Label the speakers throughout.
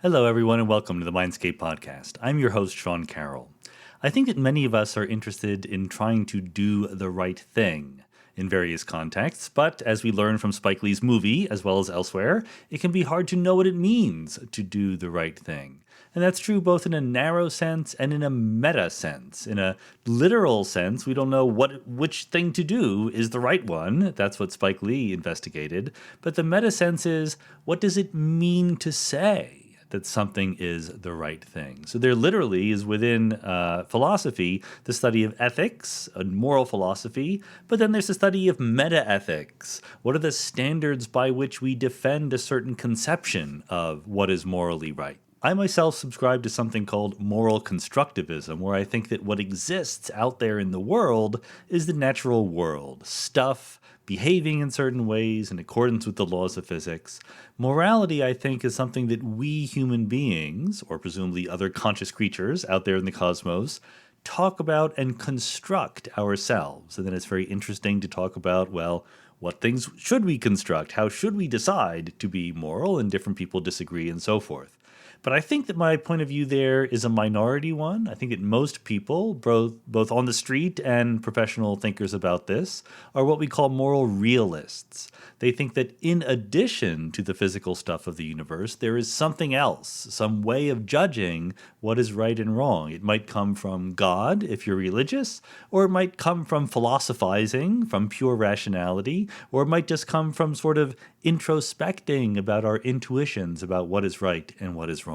Speaker 1: Hello, everyone, and welcome to the Mindscape podcast. I'm your host, Sean Carroll. I think that many of us are interested in trying to do the right thing in various contexts, but as we learn from Spike Lee's movie, as well as elsewhere, it can be hard to know what it means to do the right thing. And that's true both in a narrow sense and in a meta sense. In a literal sense, we don't know which thing to do is the right one. That's what Spike Lee investigated. But the meta sense is, what does it mean to say that something is the right thing? So there literally is within philosophy the study of ethics, moral philosophy, but then there's the study of metaethics. What are the standards by which we defend a certain conception of what is morally right? I myself subscribe to something called moral constructivism, where I think that what exists out there in the world is the natural world, stuff behaving in certain ways in accordance with the laws of physics. Morality, I think, is something that we human beings, or presumably other conscious creatures out there in the cosmos, talk about and construct ourselves. And then it's very interesting to talk about, well, what things should we construct? How should we decide to be moral? And different people disagree and so forth. But I think that my point of view there is a minority one. I think that most people, both on the street and professional thinkers about this, are what we call moral realists. They think that in addition to the physical stuff of the universe, there is something else, some way of judging what is right and wrong. It might come from God, if you're religious, or it might come from philosophizing, from pure rationality, or it might just come from sort of introspecting about our intuitions about what is right and what is wrong.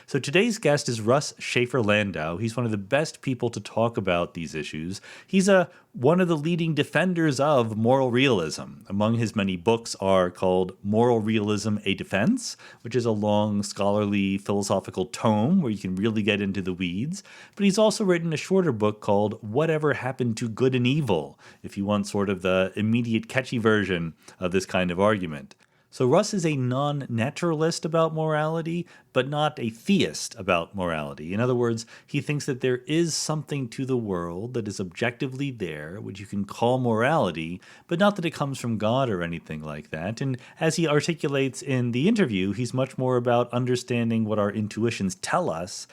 Speaker 1: So today's guest is Russ Shafer-Landau. He's one of the best people to talk about these issues. He's one of the leading defenders of moral realism. Among his many books are called Moral Realism, A Defense, which is a long scholarly philosophical tome where you can really get into the weeds. But he's also written a shorter book called Whatever Happened to Good and Evil, if you want sort of the immediate catchy version of this kind of argument. So Russ is a non-naturalist about morality, but not a theist about morality. In other words, he thinks that there is something to the world that is objectively there, which you can call morality, but not that it comes from God or anything like that. And as he articulates in the interview, he's much more about understanding what our intuitions tell us,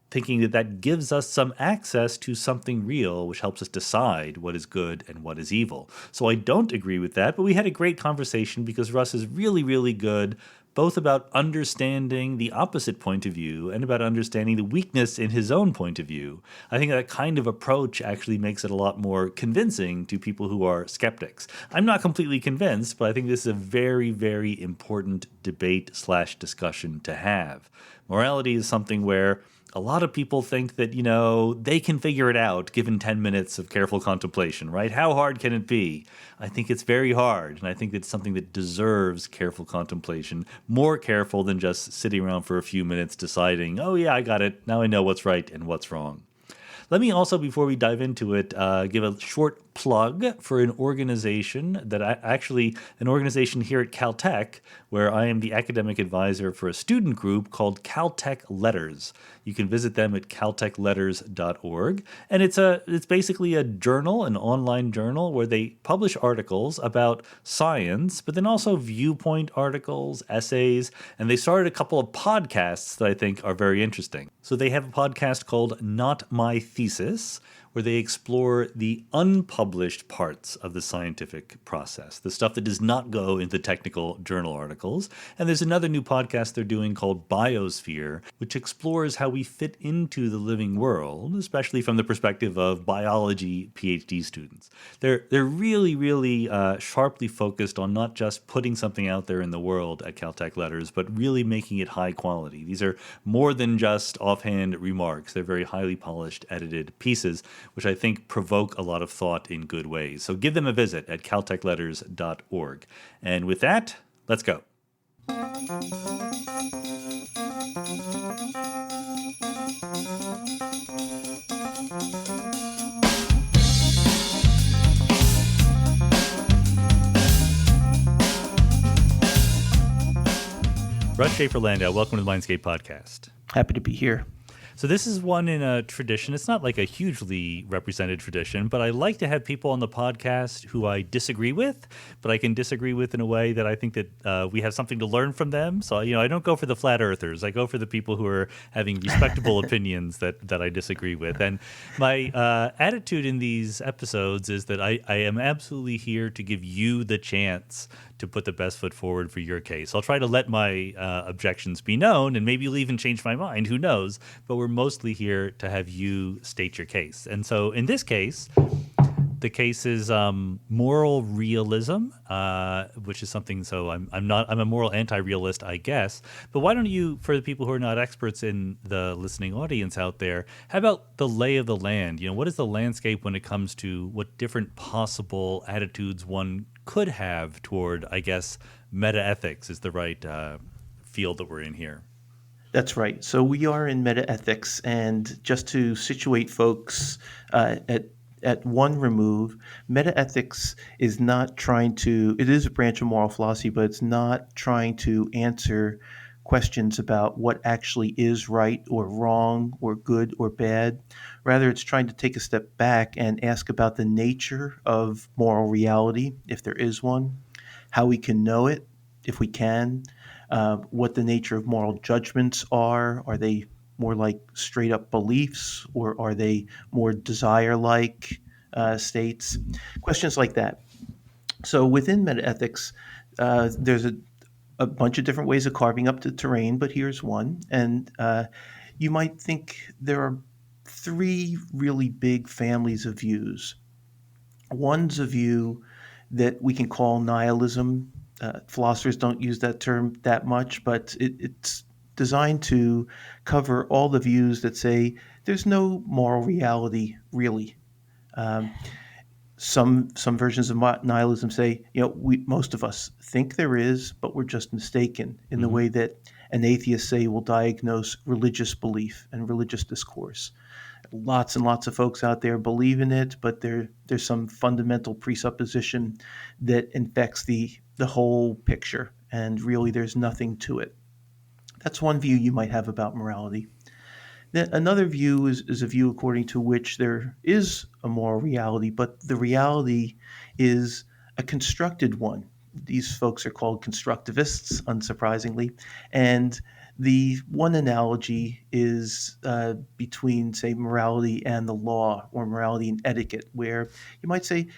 Speaker 1: thinking that that gives us some access to something real, which helps us decide what is good and what is evil. So I don't agree with that, but we had a great conversation because Russ is really, really good, both about understanding the opposite point of view and about understanding the weakness in his own point of view. I think that kind of approach actually makes it a lot more convincing to people who are skeptics. I'm not completely convinced, but I think this is a very, very important debate/discussion to have. Morality is something where a lot of people think that, they can figure it out given 10 minutes of careful contemplation, right? How hard can it be? I think it's very hard, and I think it's something that deserves careful contemplation, more careful than just sitting around for a few minutes deciding, oh yeah, I got it, now I know what's right and what's wrong. Let me also, before we dive into it, give a short plug for an organization an organization here at Caltech, where I am the academic advisor for a student group called Caltech Letters. You can visit them at caltechletters.org, and it's basically a journal, an online journal, where they publish articles about science, but then also viewpoint articles, essays, and they started a couple of podcasts that I think are very interesting. So they have a podcast called Not My Thesis, where they explore the unpublished parts of the scientific process, the stuff that does not go into technical journal articles. And there's another new podcast they're doing called Biosphere, which explores how we fit into the living world, especially from the perspective of biology Ph.D. students. They're really, really sharply focused on not just putting something out there in the world at Caltech Letters, but really making it high quality. These are more than just offhand remarks. They're very highly polished, edited pieces, which I think provoke a lot of thought in good ways. So give them a visit at caltechletters.org. And with that, let's go. Russ Shafer-Landau, welcome to the Mindscape podcast.
Speaker 2: Happy to be here.
Speaker 1: So this is one in a tradition. It's not like a hugely represented tradition, but I like to have people on the podcast who I disagree with, but I can disagree with in a way that I think that we have something to learn from them. So, I don't go for the flat earthers. I go for the people who are having respectable opinions that I disagree with. And my attitude in these episodes is that I am absolutely here to give you the chance to put the best foot forward for your case. I'll try to let my objections be known, and maybe you'll even change my mind. Who knows? But we're mostly here to have you state your case. And so in this case, the case is moral realism, which is something. So I'm a moral anti-realist, I guess. But why don't you, for the people who are not experts in the listening audience out there, how about the lay of the land? What is the landscape when it comes to what different possible attitudes one could have toward, I guess, metaethics is the right field that we're in here.
Speaker 2: That's right. So we are in metaethics, and just to situate folks at one remove, metaethics is not trying to. It is a branch of moral philosophy, but it's not trying to answer questions about what actually is right or wrong or good or bad. Rather, it's trying to take a step back and ask about the nature of moral reality, if there is one, how we can know it, if we can, what the nature of moral judgments are. Are they more like straight up beliefs, or are they more desire like states? Questions like that. So within metaethics, there's a bunch of different ways of carving up the terrain, but here's one. And you might think there are three really big families of views. One's a view that we can call nihilism. Philosophers don't use that term that much, but it's designed to cover all the views that say there's no moral reality really. Um, some versions of nihilism say, most of us think there is, but we're just mistaken, in the
Speaker 1: Mm-hmm.
Speaker 2: way that an atheist, say, will diagnose religious belief and religious discourse. Lots and lots of folks out there believe in it, but there's some fundamental presupposition that infects the whole picture, and really there's nothing to it. That's one view you might have about morality. Then another view is a view according to which there is a moral reality, but the reality is a constructed one. These folks are called constructivists, unsurprisingly. And the one analogy is between, say, morality and the law, or morality and etiquette, where you might say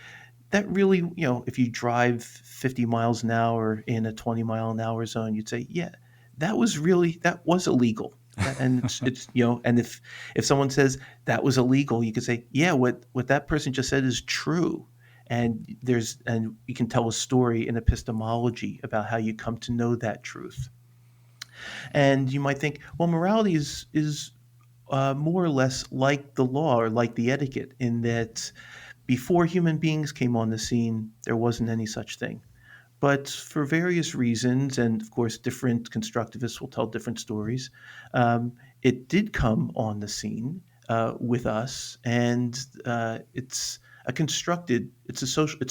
Speaker 2: that really, if you drive 50 miles an hour in a 20-mile-an-hour zone, you'd say, yeah, that was illegal. And it's and if someone says that was illegal, you could say, yeah, what that person just said is true. And you can tell a story in epistemology about how you come to know that truth. And you might think, well, morality is more or less like the law, or like the etiquette, in that before human beings came on the scene, there wasn't any such thing. But for various reasons, and of course, different constructivists will tell different stories, it did come on the scene with us, and it's a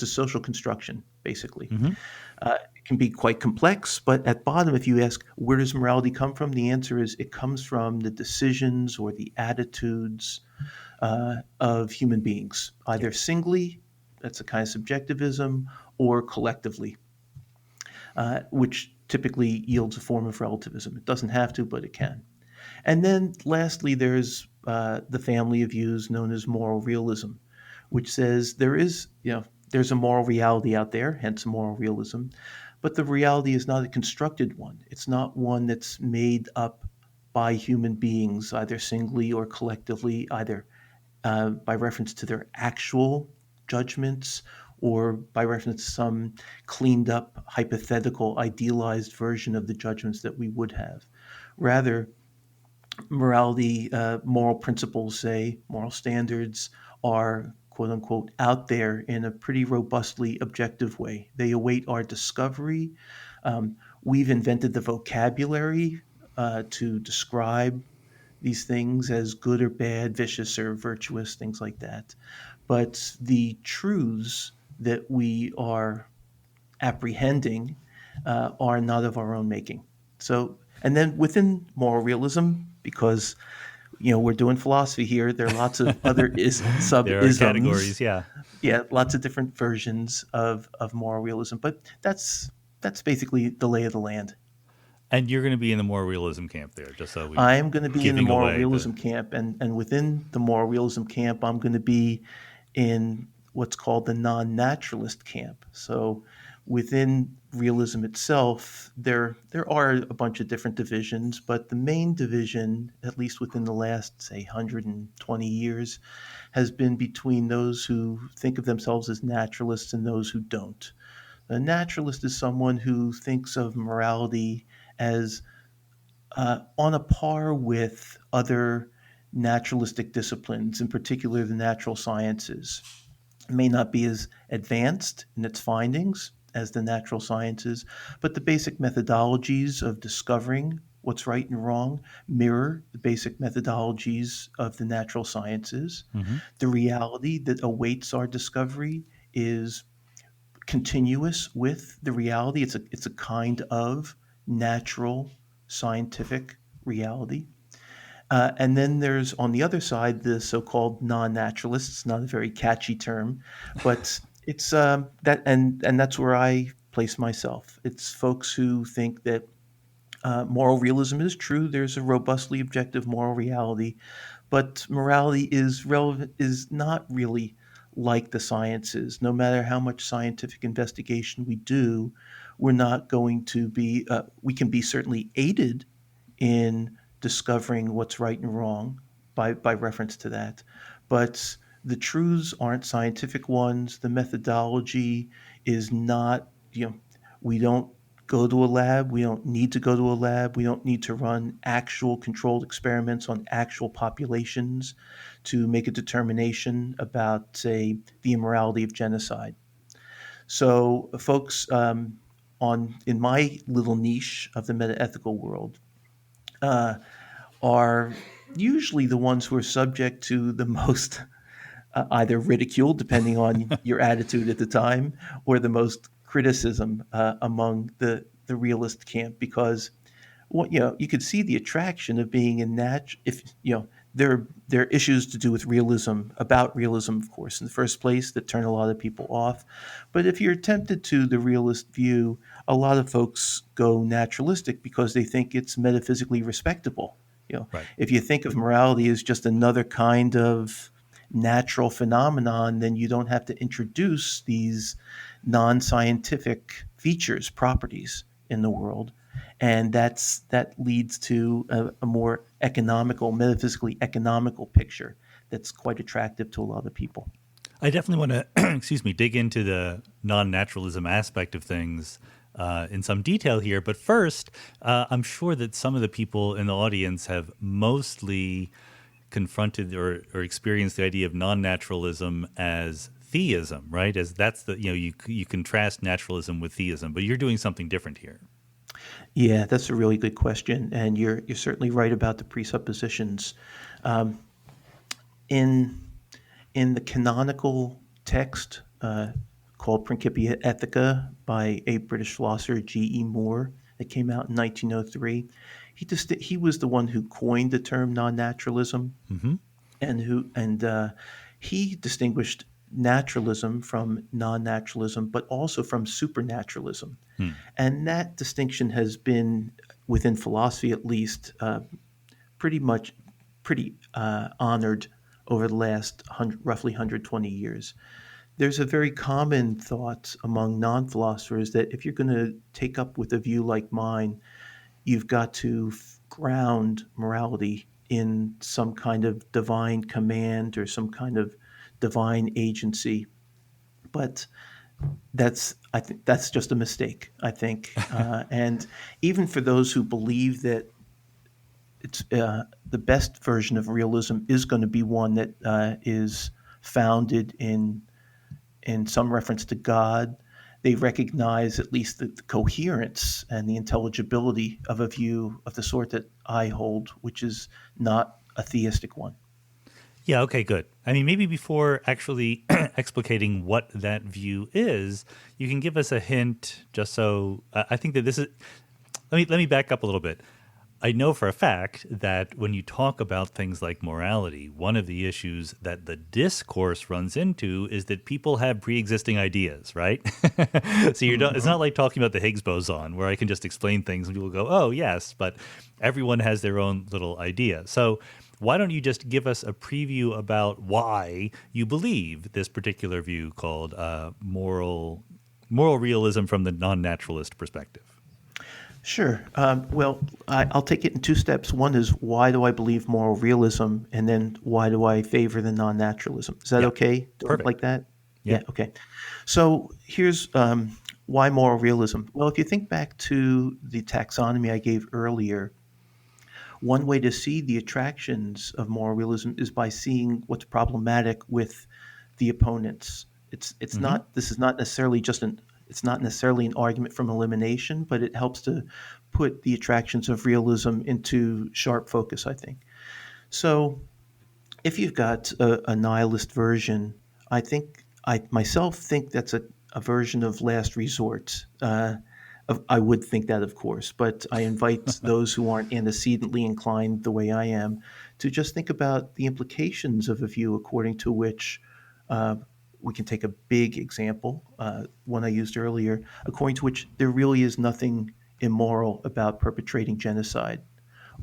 Speaker 2: social construction, basically.
Speaker 1: Mm-hmm.
Speaker 2: It can be quite complex, but at bottom, if you ask, where does morality come from? The answer is, it comes from the decisions or the attitudes of human beings,
Speaker 1: Yeah.
Speaker 2: either singly, that's a kind of subjectivism, or collectively, which typically yields a form of relativism. It doesn't have to, but it can. And then lastly, there's the family of views known as moral realism, which says there's a moral reality out there, hence moral realism, but the reality is not a constructed one. It's not one that's made up by human beings, either singly or collectively, either by reference to their actual judgments, or by reference to some cleaned up, hypothetical, idealized version of the judgments that we would have. Rather, morality, moral principles, say, moral standards, are quote unquote out there in a pretty robustly objective way. They await our discovery. We've invented the vocabulary to describe these things as good or bad, vicious or virtuous, things like that. But the truths that we are apprehending are not of our own making. So, and then within moral realism, because we're doing philosophy here. There are lots of other
Speaker 1: There are
Speaker 2: sub-isms.
Speaker 1: categories, yeah.
Speaker 2: Yeah, lots of different versions of moral realism, but that's basically the lay of the land.
Speaker 1: And you're going to be in the moral realism camp there, just so we
Speaker 2: I'm going to be in the
Speaker 1: giving
Speaker 2: moral
Speaker 1: away the.
Speaker 2: realism camp, and within the moral realism camp, I'm going to be in what's called the non-naturalist camp. So, within realism itself, there are a bunch of different divisions, but the main division, at least within the last say 120 years, has been between those who think of themselves as naturalists and those who don't. A naturalist is someone who thinks of morality as on a par with other naturalistic disciplines, in particular the natural sciences. It may not be as advanced in its findings as the natural sciences, but the basic methodologies of discovering what's right and wrong mirror the basic methodologies of the natural sciences.
Speaker 1: Mhm.
Speaker 2: The reality that awaits our discovery is continuous with the reality. It's a kind of natural scientific reality. And then there's on the other side the so-called non-naturalists. Not a very catchy term, but it's that and that's where I place myself. It's folks who think that moral realism is true. There's a robustly objective moral reality, but morality is relevant is not really like the sciences. No matter how much scientific investigation we do, we're not going to be. We can be certainly aided in discovering what's right and wrong by reference to that, but the truths aren't scientific ones. The methodology is not. We don't go to a lab. We don't need to go to a lab. We don't need to run actual controlled experiments on actual populations to make a determination about, say, the immorality of genocide. So, folks on in my little niche of the metaethical world uh, are usually the ones who are subject to the most either ridicule, depending on your attitude at the time, or the most criticism among the realist camp, because you could see the attraction of being in that. If there are issues to do with realism, about realism, of course, in the first place, that turn a lot of people off. But if you're tempted to the realist view, a lot of folks go naturalistic because they think it's metaphysically respectable.
Speaker 1: Right.
Speaker 2: If you think of morality as just another kind of natural phenomenon, then you don't have to introduce these non-scientific features, properties in the world, and that leads to a more economical, metaphysically economical picture that's quite attractive to a lot of people.
Speaker 1: I definitely want to, excuse me, dig into the non-naturalism aspect of things in some detail here. But first, I'm sure that some of the people in the audience have mostly confronted or experienced the idea of non-naturalism as theism, right? As that's the, you contrast naturalism with theism, but you're doing something different here.
Speaker 2: Yeah, that's a really good question, and you're certainly right about the presuppositions. Um, in in the canonical text called Principia Ethica by a British philosopher, G.E. Moore, that came out in 1903. He was the one who coined the term non-naturalism,
Speaker 1: Hmm.
Speaker 2: and he distinguished naturalism from non-naturalism, but also from supernaturalism.
Speaker 1: Hmm.
Speaker 2: And that distinction has been, within philosophy at least, pretty much pretty honored over the last roughly 120 years. There's a very common thought among non-philosophers that if you're going to take up with a view like mine, you've got to ground morality in some kind of divine command or some kind of divine agency. But I think that's just a mistake. I think, and even for those who believe that it's the best version of realism is going to be one that is founded in some reference to God. They recognize at least the coherence and the intelligibility of a view of the sort that I hold, which is not a theistic one.
Speaker 1: Yeah, okay, good. I mean, maybe before actually explicating what that view is, you can give us a hint just so I think that this is let me back up a little bit. I know for a fact that when you talk about things like morality, one of the issues that the discourse runs into is that people have pre-existing ideas, right? So you don't. It's
Speaker 2: Hmm.
Speaker 1: not like talking about the Higgs boson, where I can just explain things and people go, "Oh, yes," but everyone has their own little idea. So why don't you just give us a preview about why you believe this particular view called moral realism from the non-naturalist perspective?
Speaker 2: Sure. Well, I'll take it in two steps. One is why do I believe moral realism, and then why do I favor the non-naturalism? Is that
Speaker 1: Yeah,
Speaker 2: okay? Do it like
Speaker 1: perfect.
Speaker 2: that?
Speaker 1: Yeah.
Speaker 2: Yeah. Okay. So here's why moral realism. Well, if you think back to the taxonomy I gave earlier, one way to see the attractions of moral realism is by seeing what's problematic with the opponents. It's
Speaker 1: Hmm.
Speaker 2: not this is not necessarily just an it's not necessarily an argument from elimination, but it helps to put the attractions of realism into sharp focus, I think. So if you've got a nihilist version, I myself think that's a version of last resort. I would think that, of course, but I invite those who aren't antecedently inclined the way I am to just think about the implications of a view according to which uh, we can take a big example, one I used earlier, according to which there really is nothing immoral about perpetrating genocide,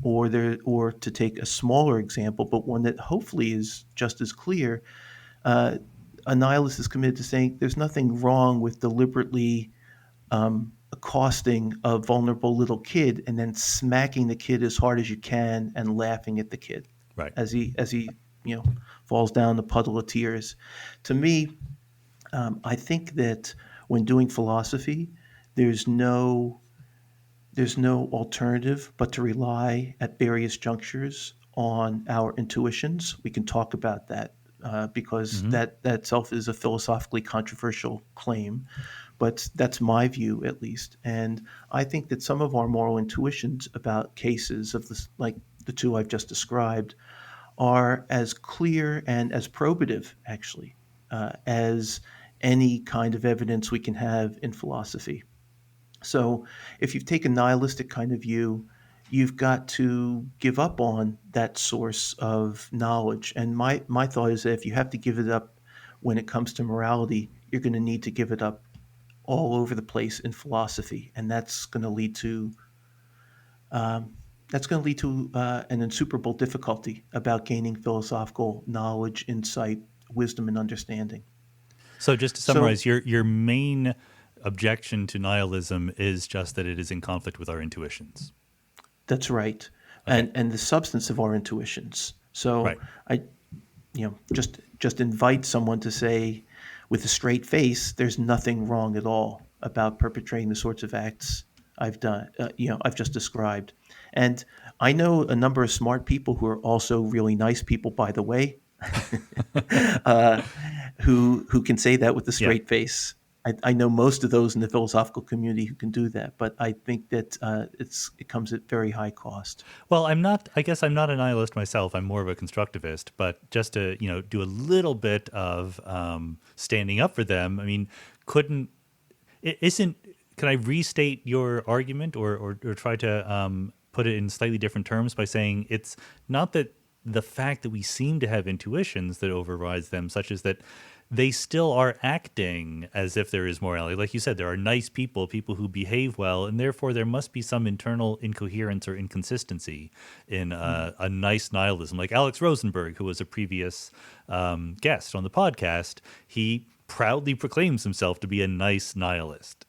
Speaker 2: or to take a smaller example, but one that hopefully is just as clear. Uh, a nihilist is committed to saying there's nothing wrong with deliberately accosting a vulnerable little kid and then smacking the kid as hard as you can and laughing at the kid
Speaker 1: Right.
Speaker 2: as he you know falls down the puddle of tears. To me, I think that when doing philosophy, there's no there's no alternative but to rely at various junctures on our intuitions. We can talk about that because
Speaker 1: Hmm.
Speaker 2: that itself is a philosophically controversial claim, but that's my view at least. And I think that some of our moral intuitions about cases of this, like the two I've just described, are as clear and as probative, actually, as any kind of evidence we can have in philosophy. So if you take a nihilistic kind of view, you've got to give up on that source of knowledge. And my thought is that if you have to give it up when it comes to morality, you're going to need to give it up all over the place in philosophy, and um, that's going to lead to an insuperable difficulty about gaining philosophical knowledge, insight, wisdom, and understanding.
Speaker 1: So just to
Speaker 2: So
Speaker 1: summarize, your main objection to nihilism is just that it is in conflict with our intuitions.
Speaker 2: that's right,
Speaker 1: Okay.
Speaker 2: and the substance of our intuitions. So
Speaker 1: Right.
Speaker 2: I, just invite someone to say, with a straight face, there's nothing wrong at all about perpetrating the sorts of acts I've just described. And I know a number of smart people who are also really nice people, by the way, uh, who can say that with a
Speaker 1: Yeah.
Speaker 2: straight face. I know most of those in the philosophical community who can do that, but I think that it comes at very high cost.
Speaker 1: Well, I'm not. I guess I'm not a nihilist myself. I'm more of a constructivist. But just to do a little bit of standing up for them. I mean, couldn't it isn't. Can I restate your argument or try to put it in slightly different terms by saying it's not that the fact that we seem to have intuitions that overrides them, such as that they still are acting as if there is morality. Like you said, there are nice people, people who behave well, and therefore there must be some internal incoherence or inconsistency in a nice nihilism. Like Alex Rosenberg, who was a previous guest on the podcast, he proudly proclaims himself to be a nice nihilist.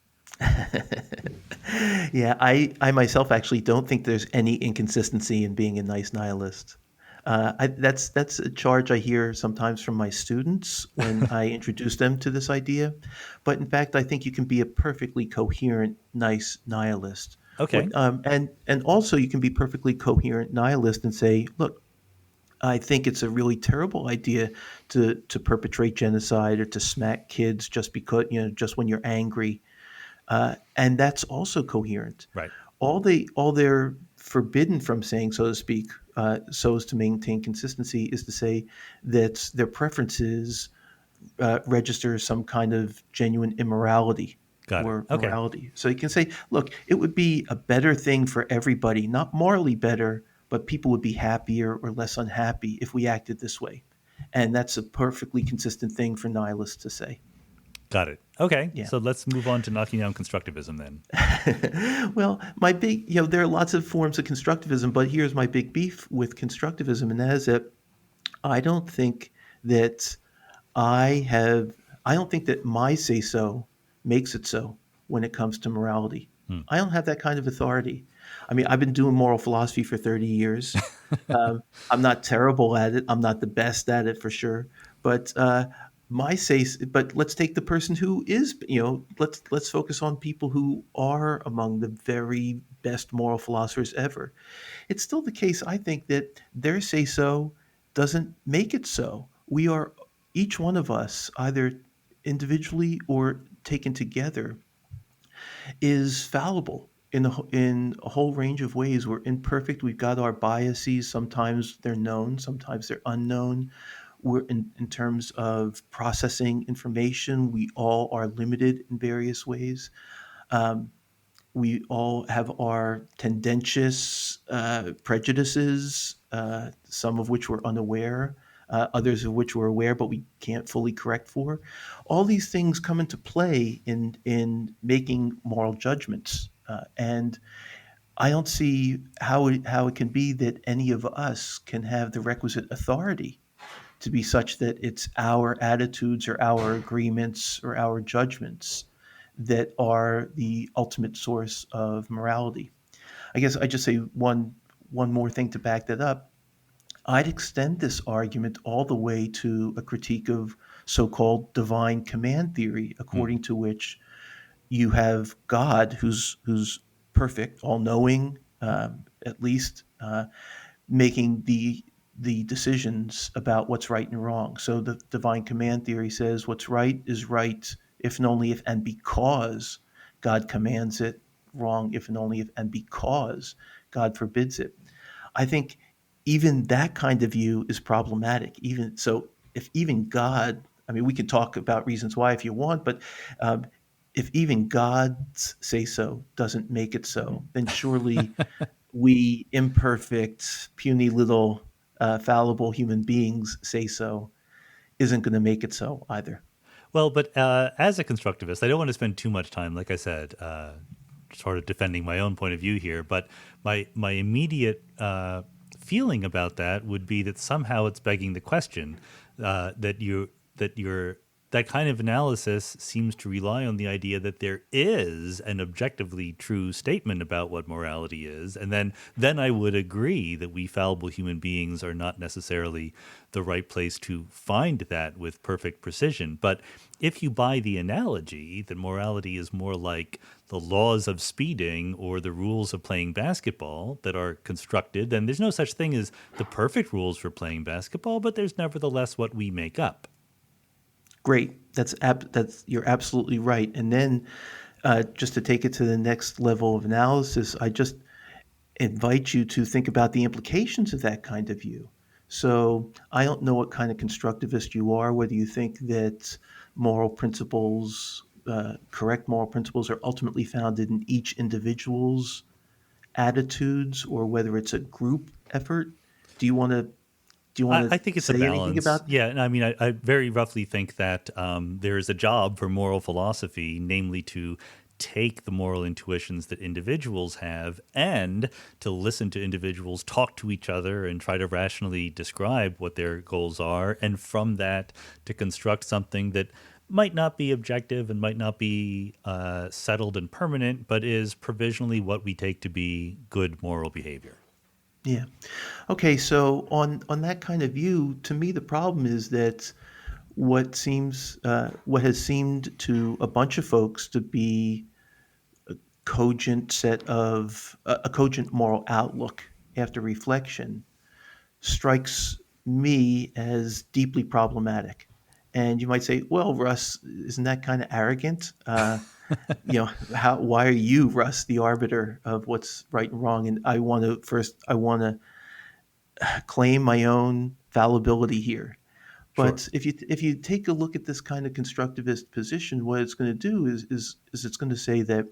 Speaker 2: Yeah, I myself actually don't think there's any inconsistency in being a nice nihilist. That's a charge I hear sometimes from my students when I introduce them to this idea. But in fact, I think you can be a perfectly coherent, nice nihilist.
Speaker 1: Okay.
Speaker 2: And also you can be perfectly coherent nihilist and say, look, I think it's a really terrible idea to perpetrate genocide or to smack kids just because just when you're angry, and that's also coherent.
Speaker 1: Right.
Speaker 2: All they're forbidden from saying, so to speak, so as to maintain consistency, is to say that their preferences register some kind of genuine immorality.
Speaker 1: Got it.
Speaker 2: or
Speaker 1: Okay.
Speaker 2: morality. So you can say, look, it would be a better thing for everybody, not morally better, but people would be happier or less unhappy if we acted this way. And that's a perfectly consistent thing for nihilists to say.
Speaker 1: Got it. Okay.
Speaker 2: Yeah.
Speaker 1: So let's move on to knocking down constructivism then.
Speaker 2: Well, my big, there are lots of forms of constructivism, but here's my big beef with constructivism, and that is that I don't think that I have, I don't think that my say so makes it so when it comes to morality.
Speaker 1: Hmm.
Speaker 2: I don't have that kind of authority. I mean, I've been doing moral philosophy for 30 years. I'm not terrible at it. I'm not the best at it for sure. But but let's take the person who is, let's focus on people who are among the very best moral philosophers ever. It's still the case, I think, that their say so doesn't make it so. We are, each one of us, either individually or taken together, is fallible in a whole range of ways. We're imperfect. We've got our biases. Sometimes they're known, sometimes they're unknown. We're in terms of processing information, we all are limited in various ways. Um, we all have our tendentious prejudices, some of which we're unaware, others of which we're aware, but we can't fully correct for. All these things come into play in making moral judgments, and I don't see how it can be that any of us can have the requisite authority to be such that it's our attitudes or our agreements or our judgments that are the ultimate source of morality. I guess I just say one more thing to back that up. I'd extend this argument all the way to a critique of so-called divine command theory,
Speaker 1: Hmm.
Speaker 2: according to which you have God, who's perfect, all-knowing, at least, making the decisions about what's right and wrong. So the divine command theory says what's right is right if and only if and because God commands it, wrong if and only if and because God forbids it. I think even that kind of view is problematic. Even so, if even God, I mean, we can talk about reasons why if you want, but um, if even God's say so doesn't make it so, then surely we imperfect, puny little fallible human beings say so isn't going to make it so either.
Speaker 1: Well, but as a constructivist, I don't want to spend too much time, like I said, sort of defending my own point of view here. But my immediate feeling about that would be that somehow it's begging the question that you're that kind of analysis seems to rely on the idea that there is an objectively true statement about what morality is, and then I would agree that we fallible human beings are not necessarily the right place to find that with perfect precision. But if you buy the analogy that morality is more like the laws of speeding or the rules of playing basketball that are constructed, then there's no such thing as the perfect rules for playing basketball, but there's nevertheless what we make up.
Speaker 2: Great. That's you're absolutely right. And then just to take it to the next level of analysis, I just invite you to think about the implications of that kind of view. So I don't know what kind of constructivist you are, whether you think that moral principles, correct moral principles, are ultimately founded in each individual's attitudes, or whether it's a group effort. Do you want to do you want
Speaker 1: I
Speaker 2: to
Speaker 1: think it's a
Speaker 2: say anything
Speaker 1: balance.
Speaker 2: about?
Speaker 1: Yeah, and I mean, I very roughly think that there is a job for moral philosophy, namely to take the moral intuitions that individuals have and to listen to individuals talk to each other and try to rationally describe what their goals are, and from that to construct something that might not be objective and might not be settled and permanent, but is provisionally what we take to be good moral behavior.
Speaker 2: Yeah. Okay, so on that kind of view, to me, the problem is that what has seemed to a bunch of folks to be a cogent moral outlook after reflection strikes me as deeply problematic. And you might say, well, Russ, isn't that kind of arrogant? Why are you, Russ, the arbiter of what's right and wrong? And I want to claim my own fallibility here.
Speaker 1: Sure.
Speaker 2: But if you take a look at this kind of constructivist position, what it's going to do is it's going to say that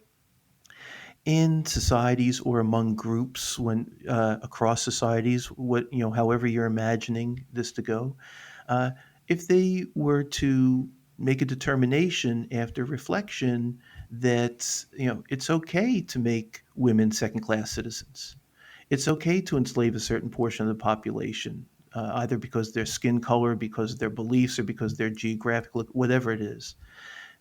Speaker 2: in societies or among groups, when across societies, what however you're imagining this to go, uh, if they were to make a determination after reflection that it's okay to make women second-class citizens, it's okay to enslave a certain portion of the population, either because of their skin color, because of their beliefs, or because of their geographic look, whatever it is,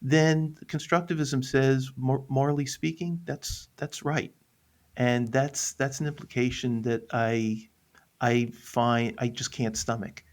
Speaker 2: then constructivism says, morally speaking, that's right, and that's an implication that I find I just can't stomach.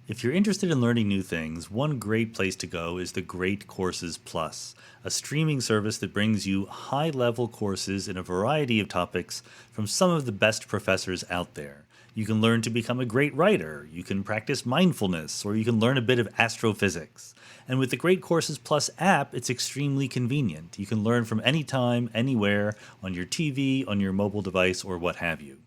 Speaker 1: If you're interested in learning new things, one great place to go is the Great Courses Plus, a streaming service that brings you high level courses in a variety of topics from some of the best professors out there. You can learn to become a great writer, you can practice mindfulness, or you can learn a bit of astrophysics. And with the Great Courses Plus app, it's extremely convenient. You can learn from anytime, anywhere, on your TV, on your mobile device, or what have you.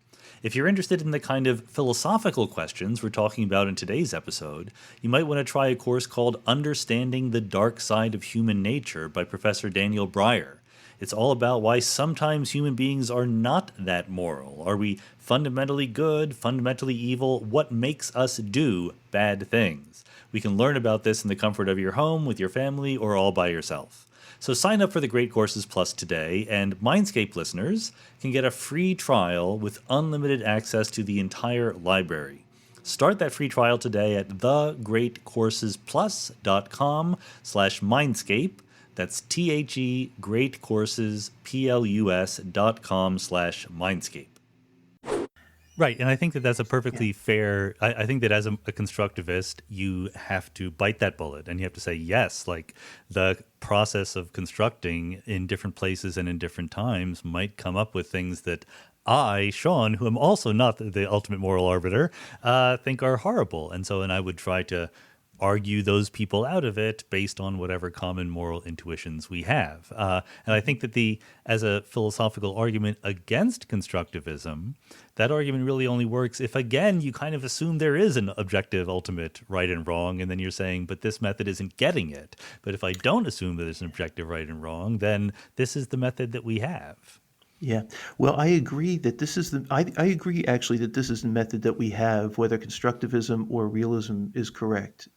Speaker 1: If you're interested in the kind of philosophical questions we're talking about in today's episode, you might want to try a course called Understanding the Dark Side of Human Nature by Professor Daniel Breyer. It's all about why sometimes human beings are not that moral. Are we fundamentally good, fundamentally evil? What makes us do bad things? We can learn about this in the comfort of your home, with your family, or all by yourself. So sign up for the Great Courses Plus today, and Mindscape listeners can get a free trial with unlimited access to the entire library. Start that free trial today at thegreatcoursesplus.com/Mindscape. That's THE greatcoursesplus.com/Mindscape. Right, and I think that that's a
Speaker 2: Yeah.
Speaker 1: perfectly fair. I think that as a constructivist, you have to bite that bullet, and you have to say yes. Like the process of constructing in different places and in different times might come up with things that I, Sean, who am also not the ultimate moral arbiter, think are horrible, and I would try to argue those people out of it based on whatever common moral intuitions we have. And I think that as a philosophical argument against constructivism, that argument really only works if, again, you kind of assume there is an objective, ultimate right and wrong, and then you're saying, but this method isn't getting it. But if I don't assume that there's an objective right and wrong, then this is the method that we have.
Speaker 2: Yeah. Well, I agree that this is I agree actually that this is the method that we have, whether constructivism or realism is correct,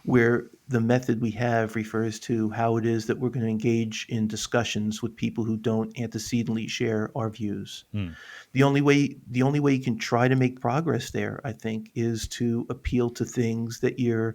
Speaker 2: where the method we have refers to how it is that we're going to engage in discussions with people who don't antecedently share our views.
Speaker 1: Hmm.
Speaker 2: The only way you can try to make progress there, I think, is to appeal to things that your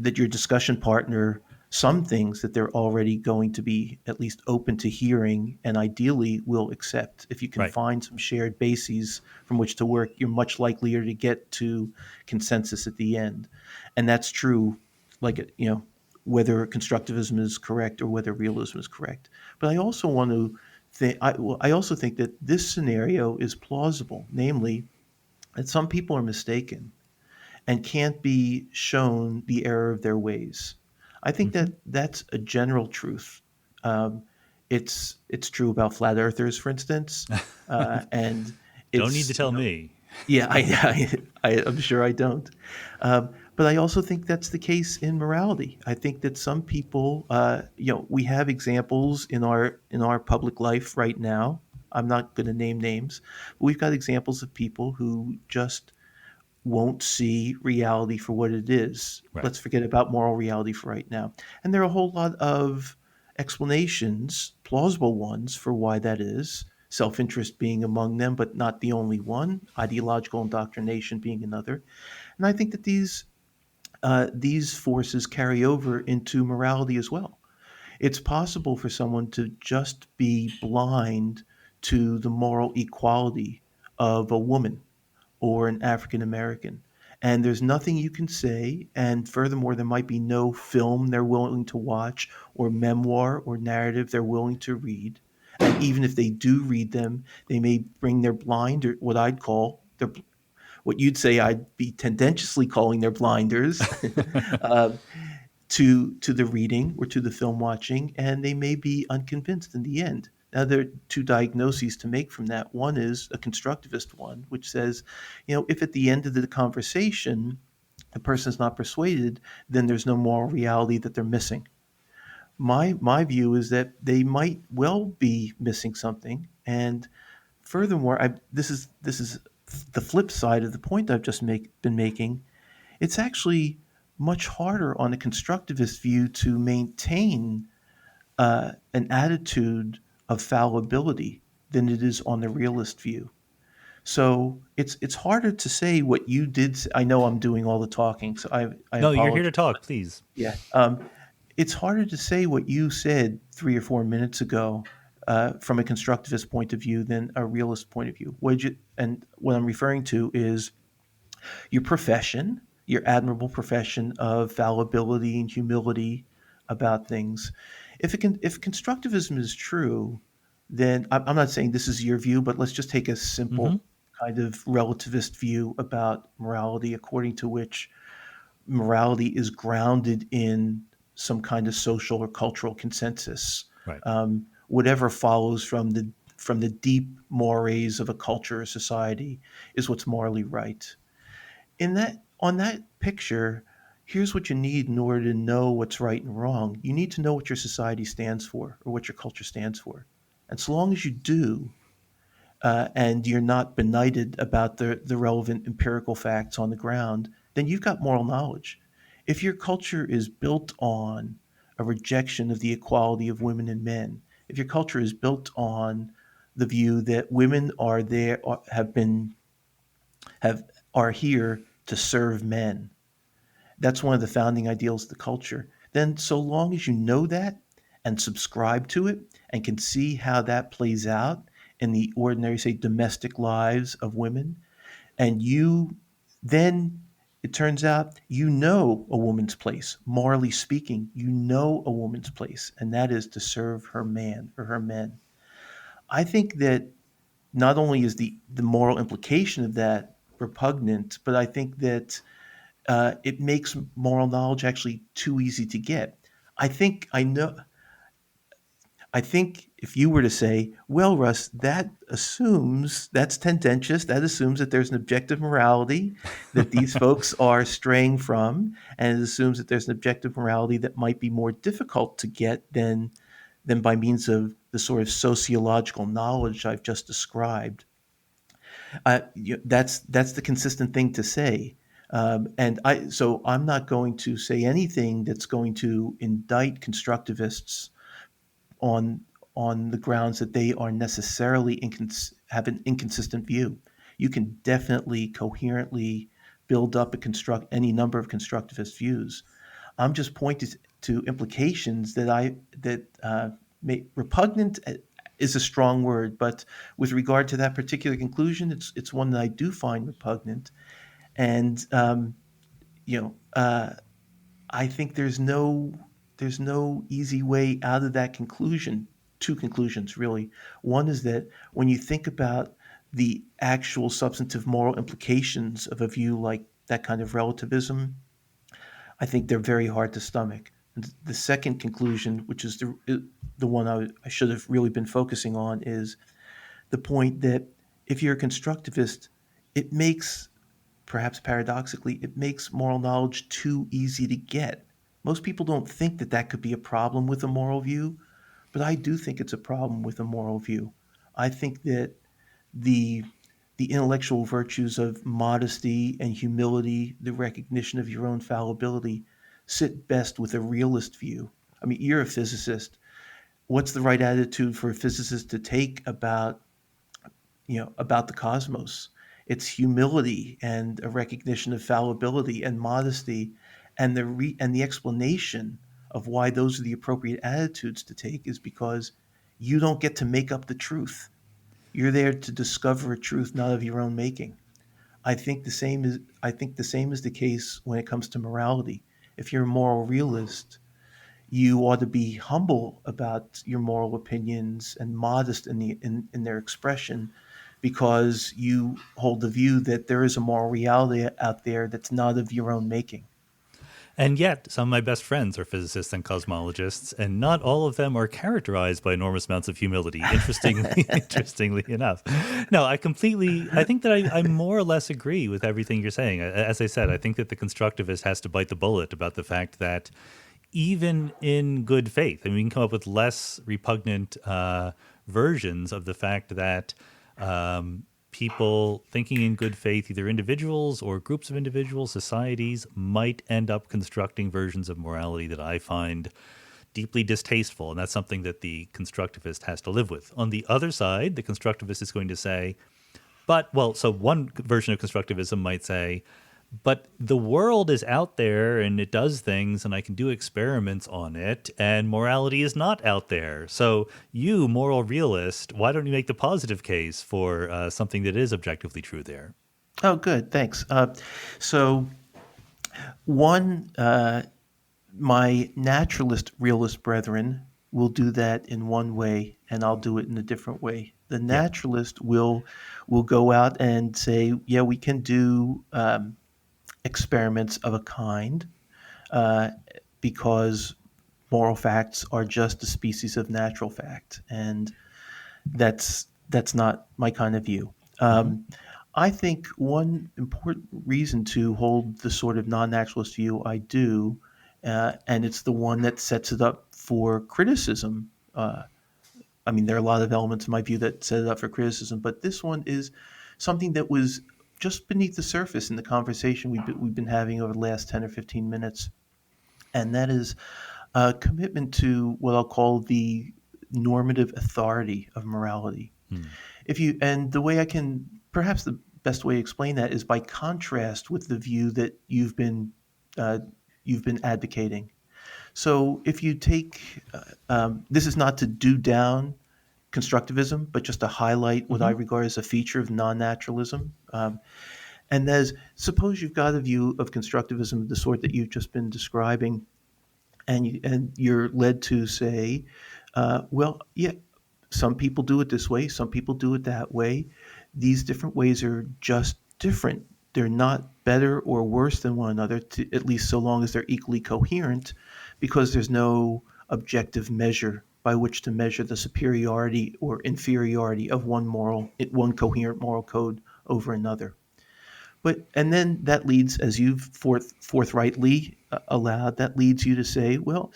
Speaker 2: discussion partner, some things that they're already going to be at least open to hearing and ideally will accept. If you can
Speaker 1: Right.
Speaker 2: find some shared bases from which to work, you're much likelier to get to consensus at the end. And that's true, like, whether constructivism is correct or whether realism is correct. But I also want to I also think that this scenario is plausible, namely that some people are mistaken and can't be shown the error of their ways. I think
Speaker 1: Hmm.
Speaker 2: that that's a general truth. Um, it's true about flat earthers, for instance, and
Speaker 1: Don't need to
Speaker 2: it's
Speaker 1: tell me.
Speaker 2: yeah, I'm sure I don't. But I also think that's the case in morality. I think that some people, we have examples in our public life right now. I'm not going to name names, but we've got examples of people who just won't see reality for what it is.
Speaker 1: Right.
Speaker 2: Let's forget about moral reality for right now. And there are a whole lot of explanations, plausible ones, for why that is. Self interest being among them, but not the only one, ideological indoctrination being another. And I think that these forces carry over into morality as well. It's possible for someone to just be blind to the moral equality of a woman or an African American. And there's nothing you can say. And furthermore, there might be no film they're willing to watch, or memoir or narrative they're willing to read. And even if they do read them, they may bring their blind, or what I'd call their, what you'd say I'd be tendentiously calling their blinders, uh, to the reading or to the film watching, and they may be unconvinced in the end. Now, there are two diagnoses to make from that. One is a constructivist one, which says, if at the end of the conversation the person is not persuaded, then there's no moral reality that they're missing. My view is that they might well be missing something, and furthermore, this is the flip side of the point I've just been making. It's actually much harder on a constructivist view to maintain an attitude of fallibility than it is on the realist view. So it's harder to say what you did. I know I'm doing all the talking, so I
Speaker 1: No, you're here
Speaker 2: apologize.
Speaker 1: to talk, please.
Speaker 2: Yeah, it's harder to say what you said 3 or 4 minutes ago from a constructivist point of view than a realist point of view. And what I'm referring to is your profession, your admirable profession of fallibility and humility about things. If constructivism is true, then I'm not saying this is your view, but let's just take a
Speaker 1: Hmm.
Speaker 2: simple kind of relativist view about morality, according to which morality is grounded in some kind of social or cultural consensus.
Speaker 1: Right.
Speaker 2: Whatever follows from the deep mores of a culture or society is what's morally right. In that On that picture, here's what you need in order to know what's right and wrong. You need to know what your society stands for or what your culture stands for. And so long as you do, and you're not benighted about the relevant empirical facts on the ground, then you've got moral knowledge. If your culture is built on a rejection of the equality of women and men, if your culture is built on the view that women are there, have are here to serve men, that's one of the founding ideals of the culture. Then, so long as you know that and subscribe to it and can see how that plays out in the ordinary, say, domestic lives of women, and then it turns out you know a woman's place. Morally speaking, you know a woman's place, and that is to serve her man or her men. I think that not only is the moral implication of that repugnant, but I think that it makes moral knowledge actually too easy to get. I think I know. I think if you were to say, "Well, Russ, that's tendentious. That assumes that there's an objective morality that these folks are straying from, and it assumes that there's an objective morality that might be more difficult to get than by means of the sort of sociological knowledge I've just described." That's the consistent thing to say. So I'm not going to say anything that's going to indict constructivists on on the grounds that they are necessarily have an inconsistent view. You can definitely coherently build up any number of constructivist views. I'm just pointing to implications that repugnant is a strong word, but with regard to that particular conclusion, it's one that I do find repugnant, and you know, I think there's no easy way out of that conclusion. Two conclusions, really. One is that when you think about the actual substantive moral implications of a view like that kind of relativism, I think they're very hard to stomach. And the second conclusion, which is the one I should have really been focusing on, is the point that if you're a constructivist, it makes, perhaps paradoxically, it makes moral knowledge too easy to get. Most people don't think that that could be a problem with a moral view, but I do think it's a problem with a moral view. I think that the the intellectual virtues of modesty and humility, the recognition of your own fallibility, sit best with a realist view. I mean, you're a physicist. What's the right attitude for a physicist to take about the cosmos? It's humility and a recognition of fallibility and modesty, and the explanation of why those are the appropriate attitudes to take is because you don't get to make up the truth. You're there to discover a truth not of your own making. I think the same is the case when it comes to morality. If you're a moral realist, you ought to be humble about your moral opinions and modest in their expression, because you hold the view that there is a moral reality out there that's not of your own making.
Speaker 1: And yet, some of my best friends are physicists and cosmologists, and not all of them are characterized by enormous amounts of humility. Interestingly enough, no, I think that I more or less agree with everything you're saying. As I said, I think that the constructivist has to bite the bullet about the fact that even in good faith, I mean, we can come up with less repugnant versions of the fact that people thinking in good faith, either individuals or groups of individuals, societies, might end up constructing versions of morality that I find deeply distasteful. And that's something that the constructivist has to live with. On the other side, the constructivist is going to say, so one version of constructivism might say, but the world is out there and it does things and I can do experiments on it, and morality is not out there. So you, moral realist, why don't you make the positive case for something that is objectively true there?
Speaker 2: Oh, good. Thanks. So, one, my naturalist realist brethren will do that in one way, and I'll do it in a different way. The
Speaker 1: Yeah.
Speaker 2: naturalist will go out and say, yeah, we can do experiments of a kind uh, because moral facts are just a species of natural fact, and that's not my kind of view.
Speaker 1: Hmm.
Speaker 2: I think one important reason to hold the sort of non-naturalist view I do, and it's the one that sets it up for criticism. I mean, there are a lot of elements in my view that set it up for criticism, but this one is something that was just beneath the surface in the conversation we've been having over the last 10 or 15 minutes. And that is a commitment to what I'll call the normative authority of morality.
Speaker 1: Hmm.
Speaker 2: And the way I can, perhaps the best way to explain that is by contrast with the view that uh, you've been advocating. So if you take, this is not to do down constructivism, but just to highlight what I
Speaker 1: Hmm.
Speaker 2: regard as a feature of non-naturalism. And that is, suppose you've got a view of constructivism of the sort that you've just been describing, and you're led to say, well, yeah, some people do it this way, some people do it that way. These different ways are just different. They're not better or worse than one another, at least so long as they're equally coherent, because there's no objective measure by which to measure the superiority or inferiority of one coherent moral code over another. And then that leads, as you've forthrightly allowed, that leads you to say, well,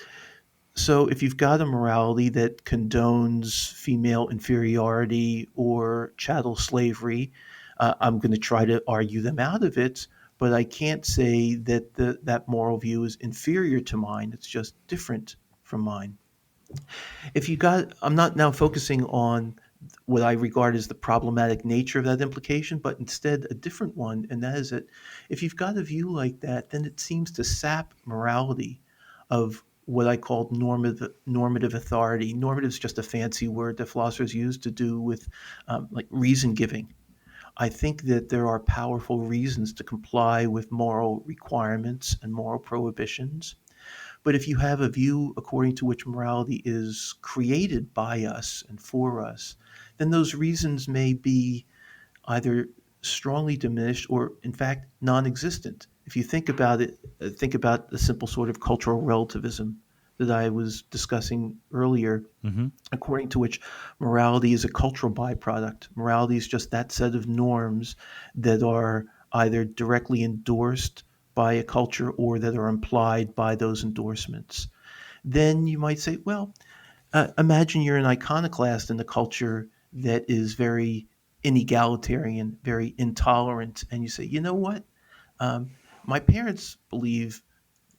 Speaker 2: so if you've got a morality that condones female inferiority or chattel slavery, I'm going to try to argue them out of it, but I can't say that that moral view is inferior to mine. It's just different from mine. I'm not now focusing on what I regard as the problematic nature of that implication, but instead a different one, and that is that if you've got a view like that, then it seems to sap morality of what I call normative authority. Normative is just a fancy word that philosophers use to do with like reason giving. I think that there are powerful reasons to comply with moral requirements and moral prohibitions. But if you have a view according to which morality is created by us and for us, then those reasons may be either strongly diminished or, in fact, non existent. If you think about it, think about the simple sort of cultural relativism that I was discussing earlier,
Speaker 1: Hmm.
Speaker 2: according to which morality is a cultural byproduct. Morality is just that set of norms that are either directly endorsed by a culture or that are implied by those endorsements. Then you might say, well, imagine you're an iconoclast in a culture that is very inegalitarian, very intolerant, and you say, you know what? Um, my parents believe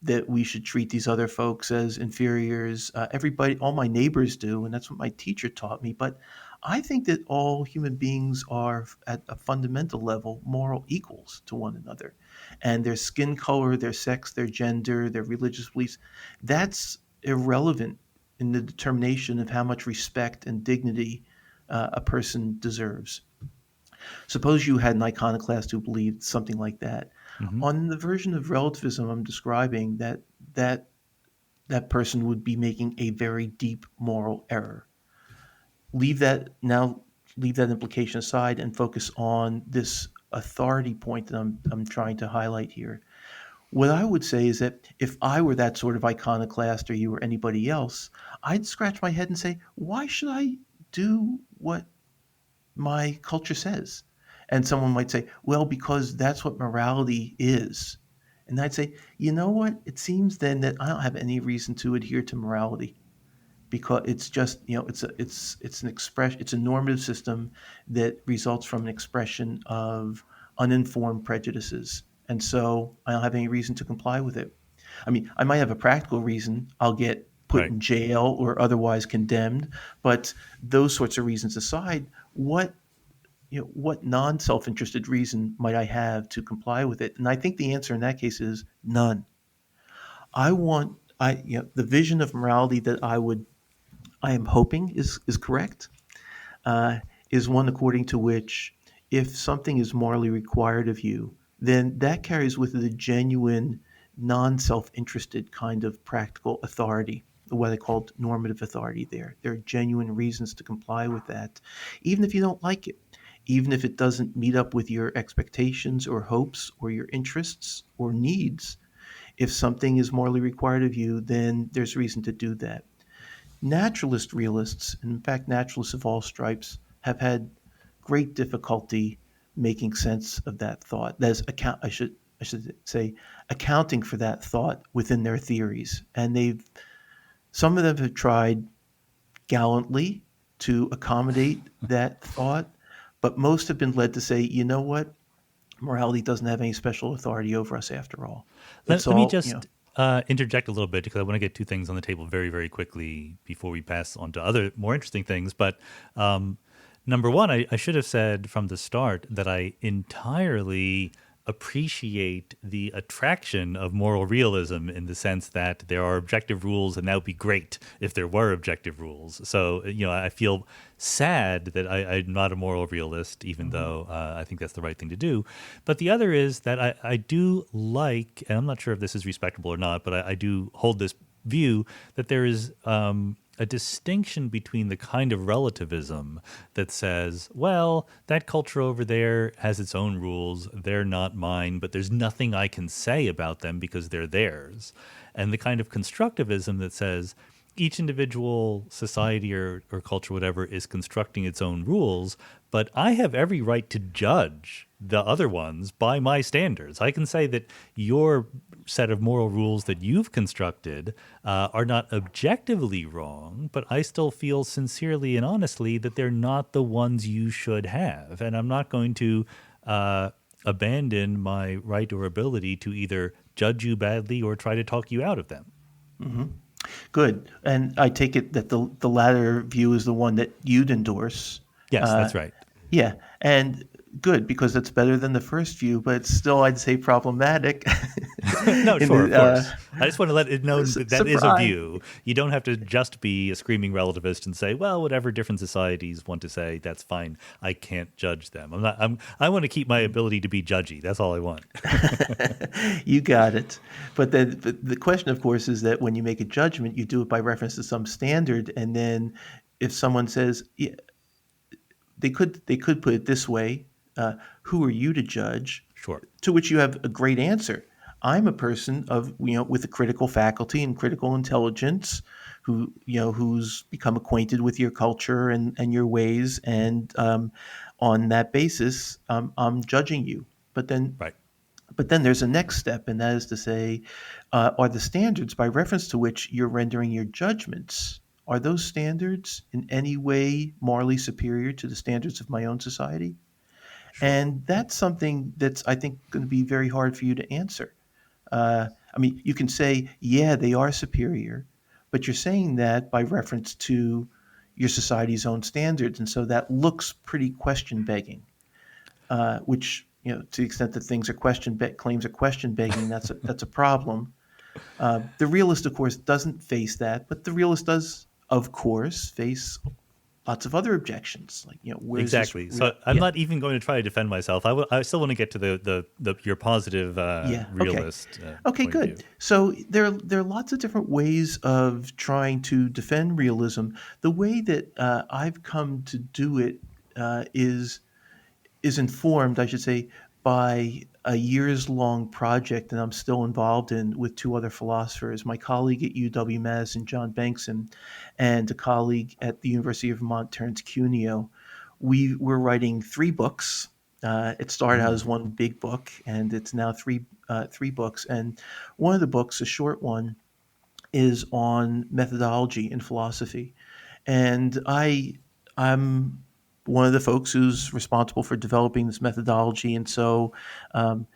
Speaker 2: that we should treat these other folks as inferiors. Everybody, all my neighbors do, and that's what my teacher taught me. But I think that all human beings are, at a fundamental level, moral equals to one another. And their skin color, their sex, their gender, their religious beliefs, that's irrelevant in the determination of how much respect and dignity a person deserves. Suppose you had an iconoclast who believed something like that.
Speaker 1: Hmm.
Speaker 2: On the version of relativism I'm describing, that that person would be making a very deep moral error. Leave that now. Leave that implication aside and focus on this authority point that I'm trying to highlight here. What I would say is that if I were that sort of iconoclast or you or anybody else, I'd scratch my head and say, why should I do what my culture says? And someone might say, well, because that's what morality is. And I'd say, you know what? It seems then that I don't have any reason to adhere to morality because it's just, it's an expression, it's a normative system that results from an expression of uninformed prejudices. And so I don't have any reason to comply with it. I mean, I might have a practical reason. I'll get put
Speaker 1: Right.
Speaker 2: in jail or otherwise condemned. But those sorts of reasons aside, what non-self-interested reason might I have to comply with it? And I think the answer in that case is none. The vision of morality that I am hoping is correct, uh, is one according to which if something is morally required of you, then that carries with it a genuine, non self interested kind of practical authority, what I called normative authority there. There are genuine reasons to comply with that, even if you don't like it, even if it doesn't meet up with your expectations or hopes or your interests or needs. If something is morally required of you, then there's reason to do that. Naturalist realists, and in fact, naturalists of all stripes, have had great difficulty making sense of that thought. That is, I should say, accounting for that thought within their theories. And some of them have tried gallantly to accommodate that thought, but most have been led to say, you know what, morality doesn't have any special authority over us after all. It's
Speaker 1: Let me
Speaker 2: all,
Speaker 1: just interject a little bit because I want to get two things on the table very, very quickly before we pass on to other more interesting things. But number one, I should have said from the start that I entirely appreciate the attraction of moral realism in the sense that there are objective rules, and that would be great if there were objective rules. So, I feel sad that I'm not a moral realist, even though I think that's the right thing to do. But the other is that I do like, and I'm not sure if this is respectable or not, but I do hold this view that there is a distinction between the kind of relativism that says, well, that culture over there has its own rules, they're not mine, but there's nothing I can say about them because they're theirs. And the kind of constructivism that says, each individual society or culture, whatever, is constructing its own rules, but I have every right to judge the other ones by my standards. I can say that your set of moral rules that you've constructed are not objectively wrong, but I still feel sincerely and honestly that they're not the ones you should have. And I'm not going to abandon my right or ability to either judge you badly or try to talk you out of them.
Speaker 2: good. And I take it that the latter view is the one that you'd endorse.
Speaker 1: Yes,
Speaker 2: Uh,
Speaker 1: that's right.
Speaker 2: yeah, and good because it's better than the first view, but it's still, I'd say, problematic.
Speaker 1: No,
Speaker 2: In
Speaker 1: sure, of
Speaker 2: the,
Speaker 1: course. I just want to let it known that that is a
Speaker 2: surprise.
Speaker 1: view. You don't have to just be a screaming relativist and say, well, whatever different societies want to say, that's fine. I can't judge them. I want to keep my ability to be judgy. That's all I want.
Speaker 2: You got it. But then the question, of course, is that when you make a judgment, you do it by reference to some standard, and then if someone says, yeah, they could put it this way, who are you to judge?
Speaker 1: Sure.
Speaker 2: To which you have a great answer. I'm a person of with a critical faculty and critical intelligence, who's become acquainted with your culture and your ways, and on that basis, I'm judging you. But then
Speaker 1: Right.
Speaker 2: but then there's a next step, and that is to say, are the standards by reference to which you're rendering your judgments, are those standards in any way morally superior to the standards of my own society?
Speaker 1: Sure.
Speaker 2: And that's something that's, I think, going to be very hard for you to answer. I mean, you can say, yeah, they are superior, but you're saying that by reference to your society's own standards. And so that looks pretty question begging, which, to the extent that things are claims are question begging, that's a problem. The realist, of course, doesn't face that, but the realist does, of course, face lots of other objections. Like, where is this
Speaker 1: Exactly.
Speaker 2: real?
Speaker 1: So I'm
Speaker 2: Yeah.
Speaker 1: not even going to try to defend myself. I still want to get to the your positive
Speaker 2: Yeah. Okay.
Speaker 1: realist
Speaker 2: Okay.
Speaker 1: point of view.
Speaker 2: Good. So there are lots of different ways of trying to defend realism. The way that I've come to do it is informed, I should say, by a years-long project that I'm still involved in with two other philosophers, my colleague at UW-Madison, John Bankson, and a colleague at the University of Vermont, Terence Cuneo. We were writing three books. It started out as one big book, and it's now three books. And one of the books, a short one, is on methodology in philosophy. And I'm one of the folks who's responsible for developing this methodology. And so, in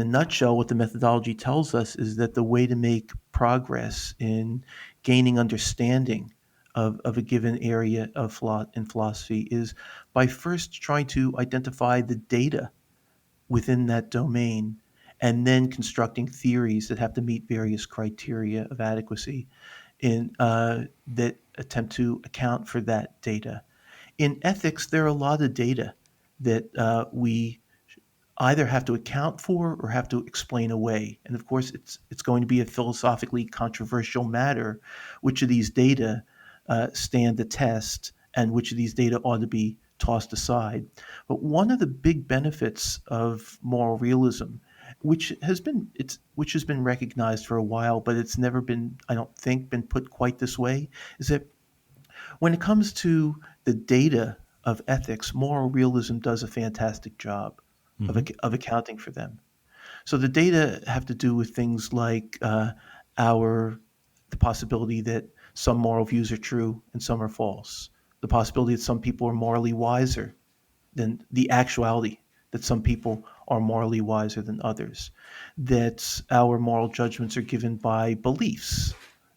Speaker 2: a nutshell, what the methodology tells us is that the way to make progress in gaining understanding of a given area in philosophy is by first trying to identify the data within that domain and then constructing theories that have to meet various criteria of adequacy that attempt to account for that data. In ethics, there are a lot of data that we either have to account for or have to explain away. And of course, it's going to be a philosophically controversial matter which of these data stand the test and which of these data ought to be tossed aside. But one of the big benefits of moral realism, which has been recognized for a while, but it's never been, I don't think, been put quite this way, is that when it comes to the data of ethics, moral realism does a fantastic job
Speaker 1: Mm-hmm.
Speaker 2: of accounting for them. So the data have to do with things like our the possibility that some moral views are true and some are false, the possibility that some people are morally wiser than the actuality that some people are morally wiser than others, that our moral judgments are given by beliefs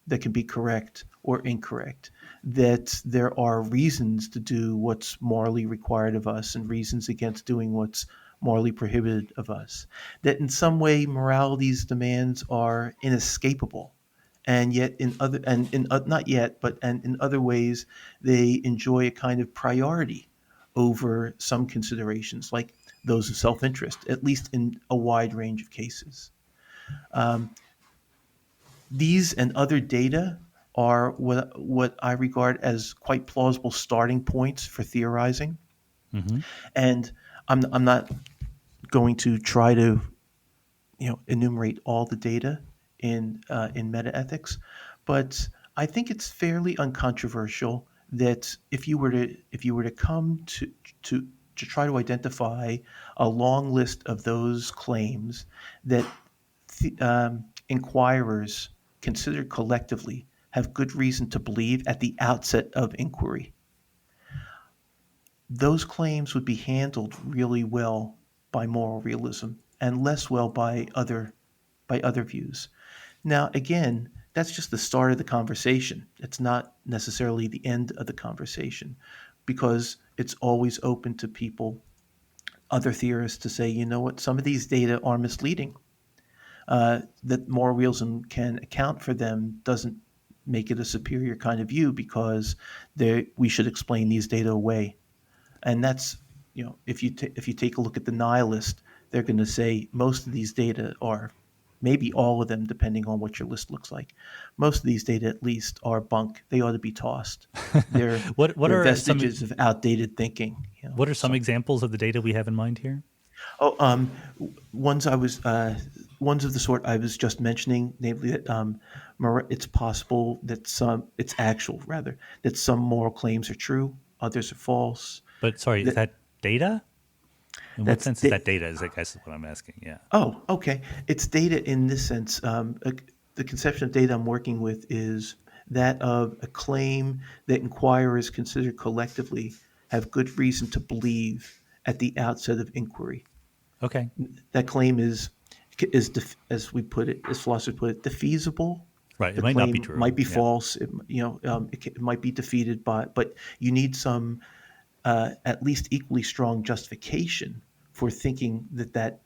Speaker 2: that can be correct or incorrect, that there are reasons to do what's morally required of us and reasons against doing what's morally prohibited of us, that in some way morality's demands are inescapable and yet in other and in not yet but and in other ways they enjoy a kind of priority over some considerations like those of self-interest, at least in a wide range of cases. um, these and other data are what I regard as quite plausible starting points for theorizing.
Speaker 1: Mm-hmm.
Speaker 2: And I'm not going to try to enumerate all the data in metaethics, but I think it's fairly uncontroversial that if you were to come to to try to identify a long list of those claims that inquirers considered collectively have good reason to believe at the outset of inquiry, those claims would be handled really well by moral realism and less well by other views. Now, again, that's just the start of the conversation. It's not necessarily the end of the conversation because it's always open to people, other theorists, to say, you know what, some of these data are misleading. That moral realism can account for them doesn't make it a superior kind of view because we should explain these data away. And that's, if you take a look at the nihilist, they're going to say most of these data are, maybe all of them, depending on what your list looks like. Most of these data, at least, are bunk. They ought to be tossed. They're
Speaker 1: What
Speaker 2: they're
Speaker 1: are some
Speaker 2: vestiges of outdated thinking.
Speaker 1: what are some examples of the data we have in mind here?
Speaker 2: Oh, ones I was ones of the sort I was just mentioning, namely that it's possible that it's actual rather that some moral claims are true, others are false.
Speaker 1: But sorry, is
Speaker 2: That
Speaker 1: that data? In what
Speaker 2: that's
Speaker 1: sense is that data? Is I guess is what I'm asking. Yeah.
Speaker 2: Oh, okay. It's data in this sense. The conception of data I'm working with is that of a claim that inquirers consider collectively have good reason to believe at the outset of inquiry.
Speaker 1: Okay.
Speaker 2: That claim as we put it, as philosophers put it, defeasible.
Speaker 1: Right. It
Speaker 2: The
Speaker 1: might not be
Speaker 2: claim
Speaker 1: true.
Speaker 2: might be
Speaker 1: Yeah.
Speaker 2: false. It might be defeated by, but you need some at least equally strong justification for thinking that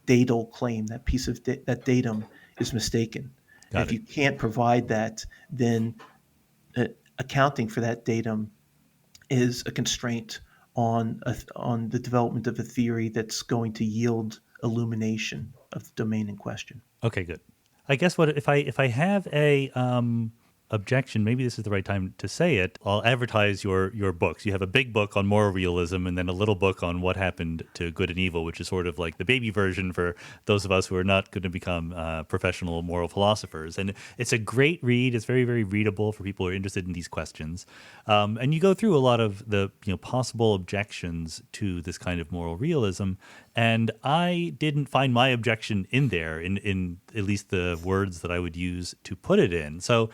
Speaker 2: datal claim, that piece of that datum, is mistaken. And
Speaker 1: Got
Speaker 2: if
Speaker 1: it.
Speaker 2: you can't provide that, then accounting for that datum is a constraint on the development of a theory that's going to yield illumination of the domain in question.
Speaker 1: Okay. Good. I guess what if I have objection, maybe this is the right time to say it. I'll advertise your books. You have a big book on moral realism and then a little book on what happened to good and evil, which is sort of like the baby version for those of us who are not going to become professional moral philosophers. And it's a great read. It's very, very readable for people who are interested in these questions. And you go through a lot of the possible objections to this kind of moral realism. And I didn't find my objection in there, in at least the words that I would use to put it in. So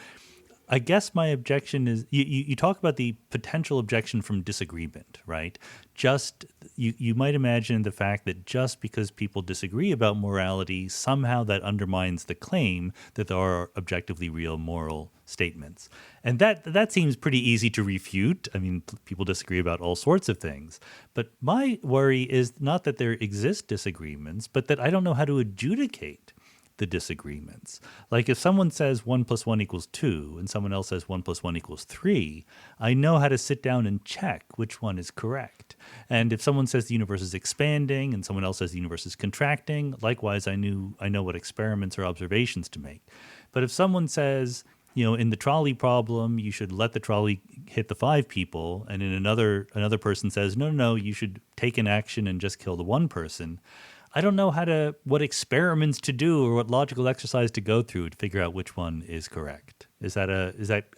Speaker 1: I guess my objection is, you talk about the potential objection from disagreement, right? Just, you might imagine the fact that just because people disagree about morality, somehow that undermines the claim that there are objectively real moral statements. And that seems pretty easy to refute. I mean, people disagree about all sorts of things. But my worry is not that there exist disagreements, but that I don't know how to adjudicate the disagreements. Like if someone says 1 + 1 = 2 and someone else says 1 + 1 = 3, I know how to sit down and check which one is correct. And if someone says the universe is expanding and someone else says the universe is contracting, likewise I know what experiments or observations to make. But if someone says, in the trolley problem, you should let the trolley hit the 5 people, and in another person says, no, you should take an action and just kill the 1 person, I don't know what experiments to do or what logical exercise to go through to figure out which one is correct. Is that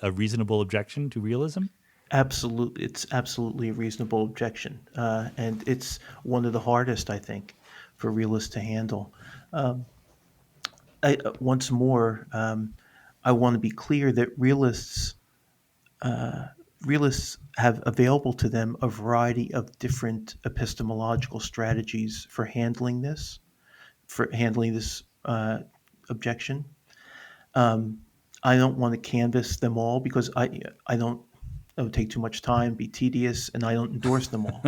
Speaker 1: a reasonable objection to realism?
Speaker 2: Absolutely, it's absolutely a reasonable objection, and it's one of the hardest, I think, for realists to handle. Once more, I want to be clear that realists have available to them a variety of different epistemological strategies for handling this objection. I don't want to canvass them all because I don't. It would take too much time, be tedious, and I don't endorse them all.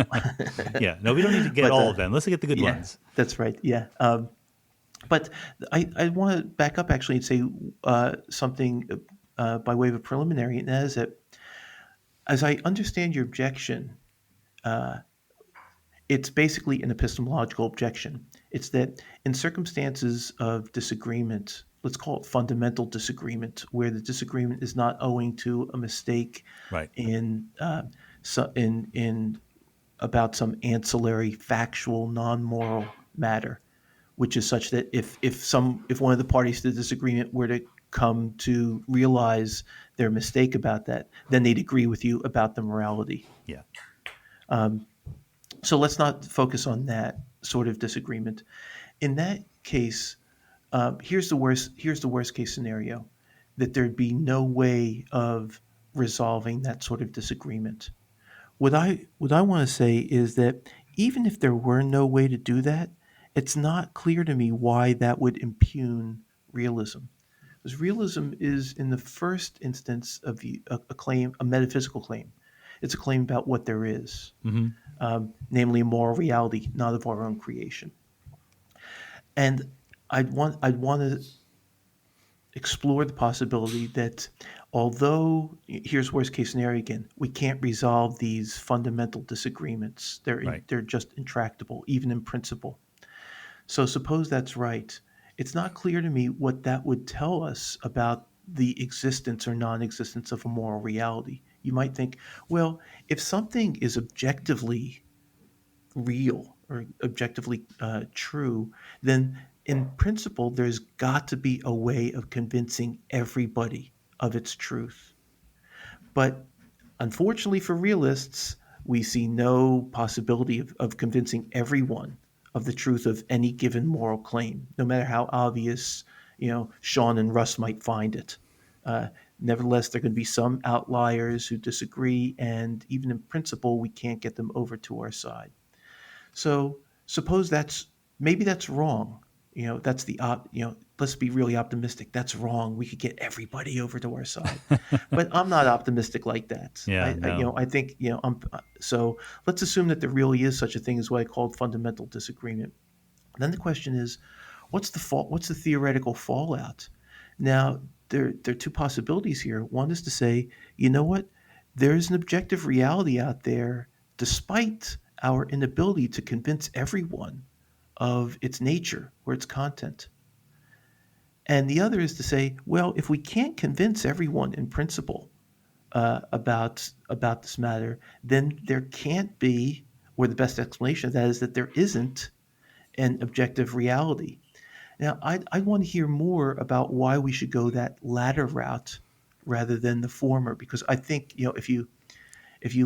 Speaker 1: Yeah, no, we don't need to get
Speaker 2: But,
Speaker 1: all of them. Let's get the good
Speaker 2: yeah,
Speaker 1: ones.
Speaker 2: that's right. Yeah. But I want to back up actually and say something by way of a preliminary, and that is that as I understand your objection, it's basically an epistemological objection. It's that in circumstances of disagreement, let's call it fundamental disagreement, where the disagreement is not owing to a mistake
Speaker 1: Right.
Speaker 2: in about some ancillary factual non-moral matter, which is such that if one of the parties to the disagreement were to come to realize their mistake about that, then they'd agree with you about the morality.
Speaker 1: Yeah.
Speaker 2: So let's not focus on that sort of disagreement. In that case, here's the worst case scenario: that there'd be no way of resolving that sort of disagreement. What I want to say is that even if there were no way to do that, it's not clear to me why that would impugn realism. Because realism is, in the first instance, a claim, a metaphysical claim. It's a claim about what there is, namely a moral reality, not of our own creation. And I'd want to explore the possibility that although, here's worst case scenario again, we can't resolve these fundamental disagreements.
Speaker 1: Right.
Speaker 2: They're just intractable, even in principle. So suppose that's right. It's not clear to me what that would tell us about the existence or non-existence of a moral reality. You might think, well, if something is objectively real or objectively true, then in principle, there's got to be a way of convincing everybody of its truth. But unfortunately for realists, we see no possibility of convincing everyone of the truth of any given moral claim, no matter how obvious, Sean and Russ might find it. Nevertheless, there are going to be some outliers who disagree, and even in principle, we can't get them over to our side. So suppose maybe that's wrong. That's let's be really optimistic. That's wrong. We could get everybody over to our side, but I'm not optimistic like that.
Speaker 1: Yeah, no.
Speaker 2: I think, so let's assume that there really is such a thing as what I called fundamental disagreement. Then the question is, what's the theoretical fallout? Now, there are two possibilities here. One is to say, you know what? There's an objective reality out there, despite our inability to convince everyone of its nature or its content. And the other is to say, well, if we can't convince everyone in principle about this matter, then there can't be, or the best explanation of that is that there isn't an objective reality. Now, I want to hear more about why we should go that latter route rather than the former, because I think if you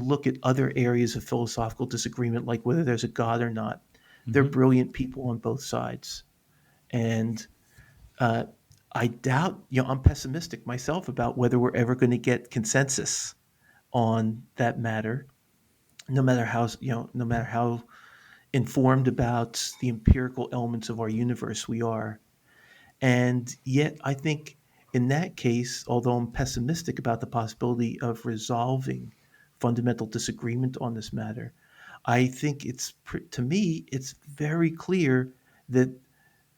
Speaker 2: look at other areas of philosophical disagreement, like whether there's a God or not, there are
Speaker 1: Hmm.
Speaker 2: brilliant people on both sides, and uh, I doubt, I'm pessimistic myself about whether we're ever going to get consensus on that matter, no matter how informed about the empirical elements of our universe we are. And yet, I think in that case, although I'm pessimistic about the possibility of resolving fundamental disagreement on this matter, I think to me, it's very clear that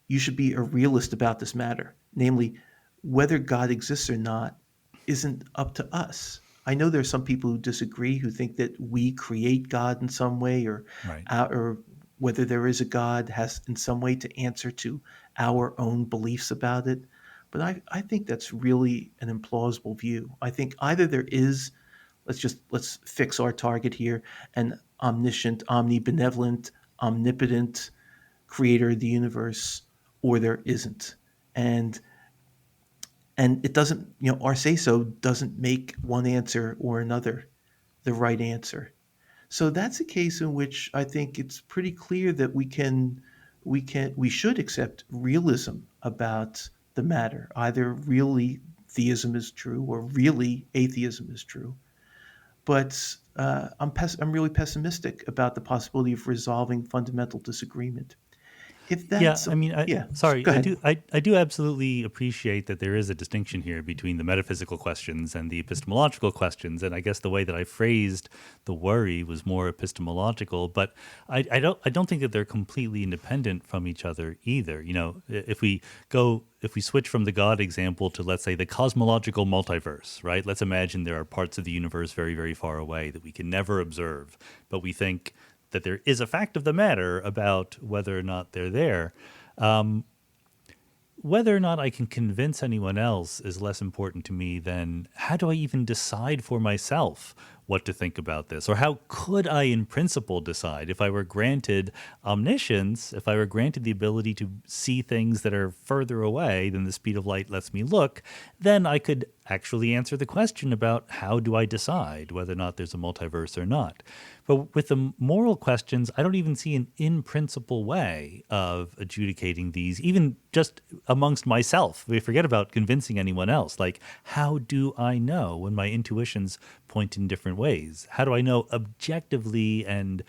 Speaker 2: you should be a realist about this matter. Namely, whether God exists or not isn't up to us. I know there are some people who disagree, who think that we create God in some way,
Speaker 1: Right.
Speaker 2: or whether there is a God has in some way to answer to our own beliefs about it. But I think that's really an implausible view. I think either there is, let's fix our target here, an omniscient, omnibenevolent, omnipotent creator of the universe, or there isn't. And it doesn't, our say so doesn't make one answer or another the right answer. So that's a case in which I think it's pretty clear that we should accept realism about the matter. Either really theism is true or really atheism is true. But I'm really pessimistic about the possibility of resolving fundamental disagreement. If
Speaker 1: Yeah,
Speaker 2: that's
Speaker 1: I mean,
Speaker 2: Yeah,
Speaker 1: sorry,
Speaker 2: go ahead.
Speaker 1: I do absolutely appreciate that there is a distinction here between the metaphysical questions and the epistemological questions, and I guess the way that I phrased the worry was more epistemological. But I don't think that they're completely independent from each other either. If we switch from the God example to, let's say, the cosmological multiverse, right? Let's imagine there are parts of the universe very, very far away that we can never observe, but we think that there is a fact of the matter about whether or not they're there. Whether or not I can convince anyone else is less important to me than how do I even decide for myself what to think about this? Or how could I, in principle, decide if I were granted omniscience, if I were granted the ability to see things that are further away than the speed of light lets me look, then I could actually answer the question about how do I decide whether or not there's a multiverse or not. But with the moral questions, I don't even see an in principle way of adjudicating these, even just amongst myself. We forget about convincing anyone else. Like, how do I know when my intuitions point in different ways? How do I know objectively and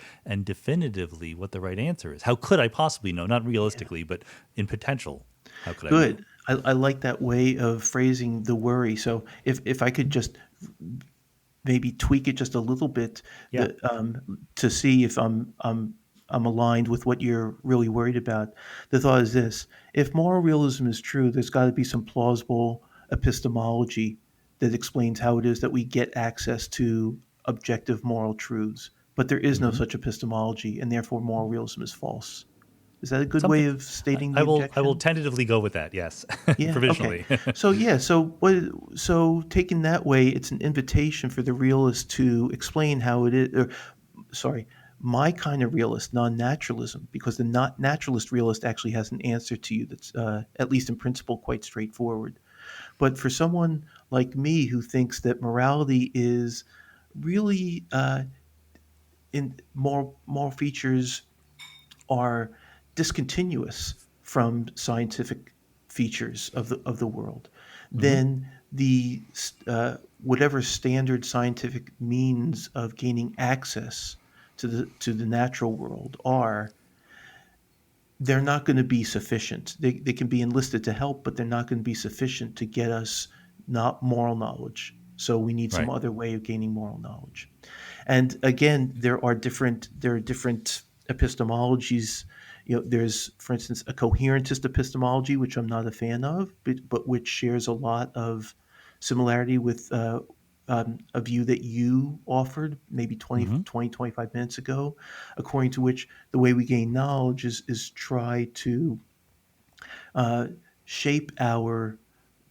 Speaker 1: definitively what the right answer is? How could I possibly know? Not
Speaker 2: Yeah.
Speaker 1: realistically, but in potential. How could I know?
Speaker 2: Good. I like that way of phrasing the worry. So if I could just maybe tweak it just a little bit,
Speaker 1: Yeah.
Speaker 2: to see if I'm aligned with what you're really worried about. The thought is this: if moral realism is true, there's got to be some plausible epistemology that explains how it is that we get access to objective moral truths. But there is no
Speaker 1: Hmm.
Speaker 2: such epistemology, and therefore moral realism is false. Is that a good
Speaker 1: Something.
Speaker 2: way of stating
Speaker 1: I
Speaker 2: the
Speaker 1: will. I will
Speaker 2: objection?
Speaker 1: tentatively go with that. Yes,
Speaker 2: Yeah. Okay.
Speaker 1: provisionally.
Speaker 2: So yeah. So taken that way, it's an invitation for the realist to explain how it is. Or, sorry, my kind of realist, non-naturalism, because the not naturalist realist actually has an answer to you that's at least in principle quite straightforward. But for someone like me who thinks that morality is really in moral features are discontinuous from scientific features of the world,
Speaker 1: Hmm.
Speaker 2: then the whatever standard scientific means of gaining access to the natural world are, they're not going to be sufficient. They can be enlisted to help, but they're not going to be sufficient to get us not moral knowledge. So we need some
Speaker 1: Right.
Speaker 2: other way of gaining moral knowledge. And again, there are different epistemologies. There's, for instance, a coherentist epistemology, which I'm not a fan of, but which shares a lot of similarity with a view that you offered maybe
Speaker 1: Hmm.
Speaker 2: 25 minutes ago, according to which the way we gain knowledge is try to uh, shape our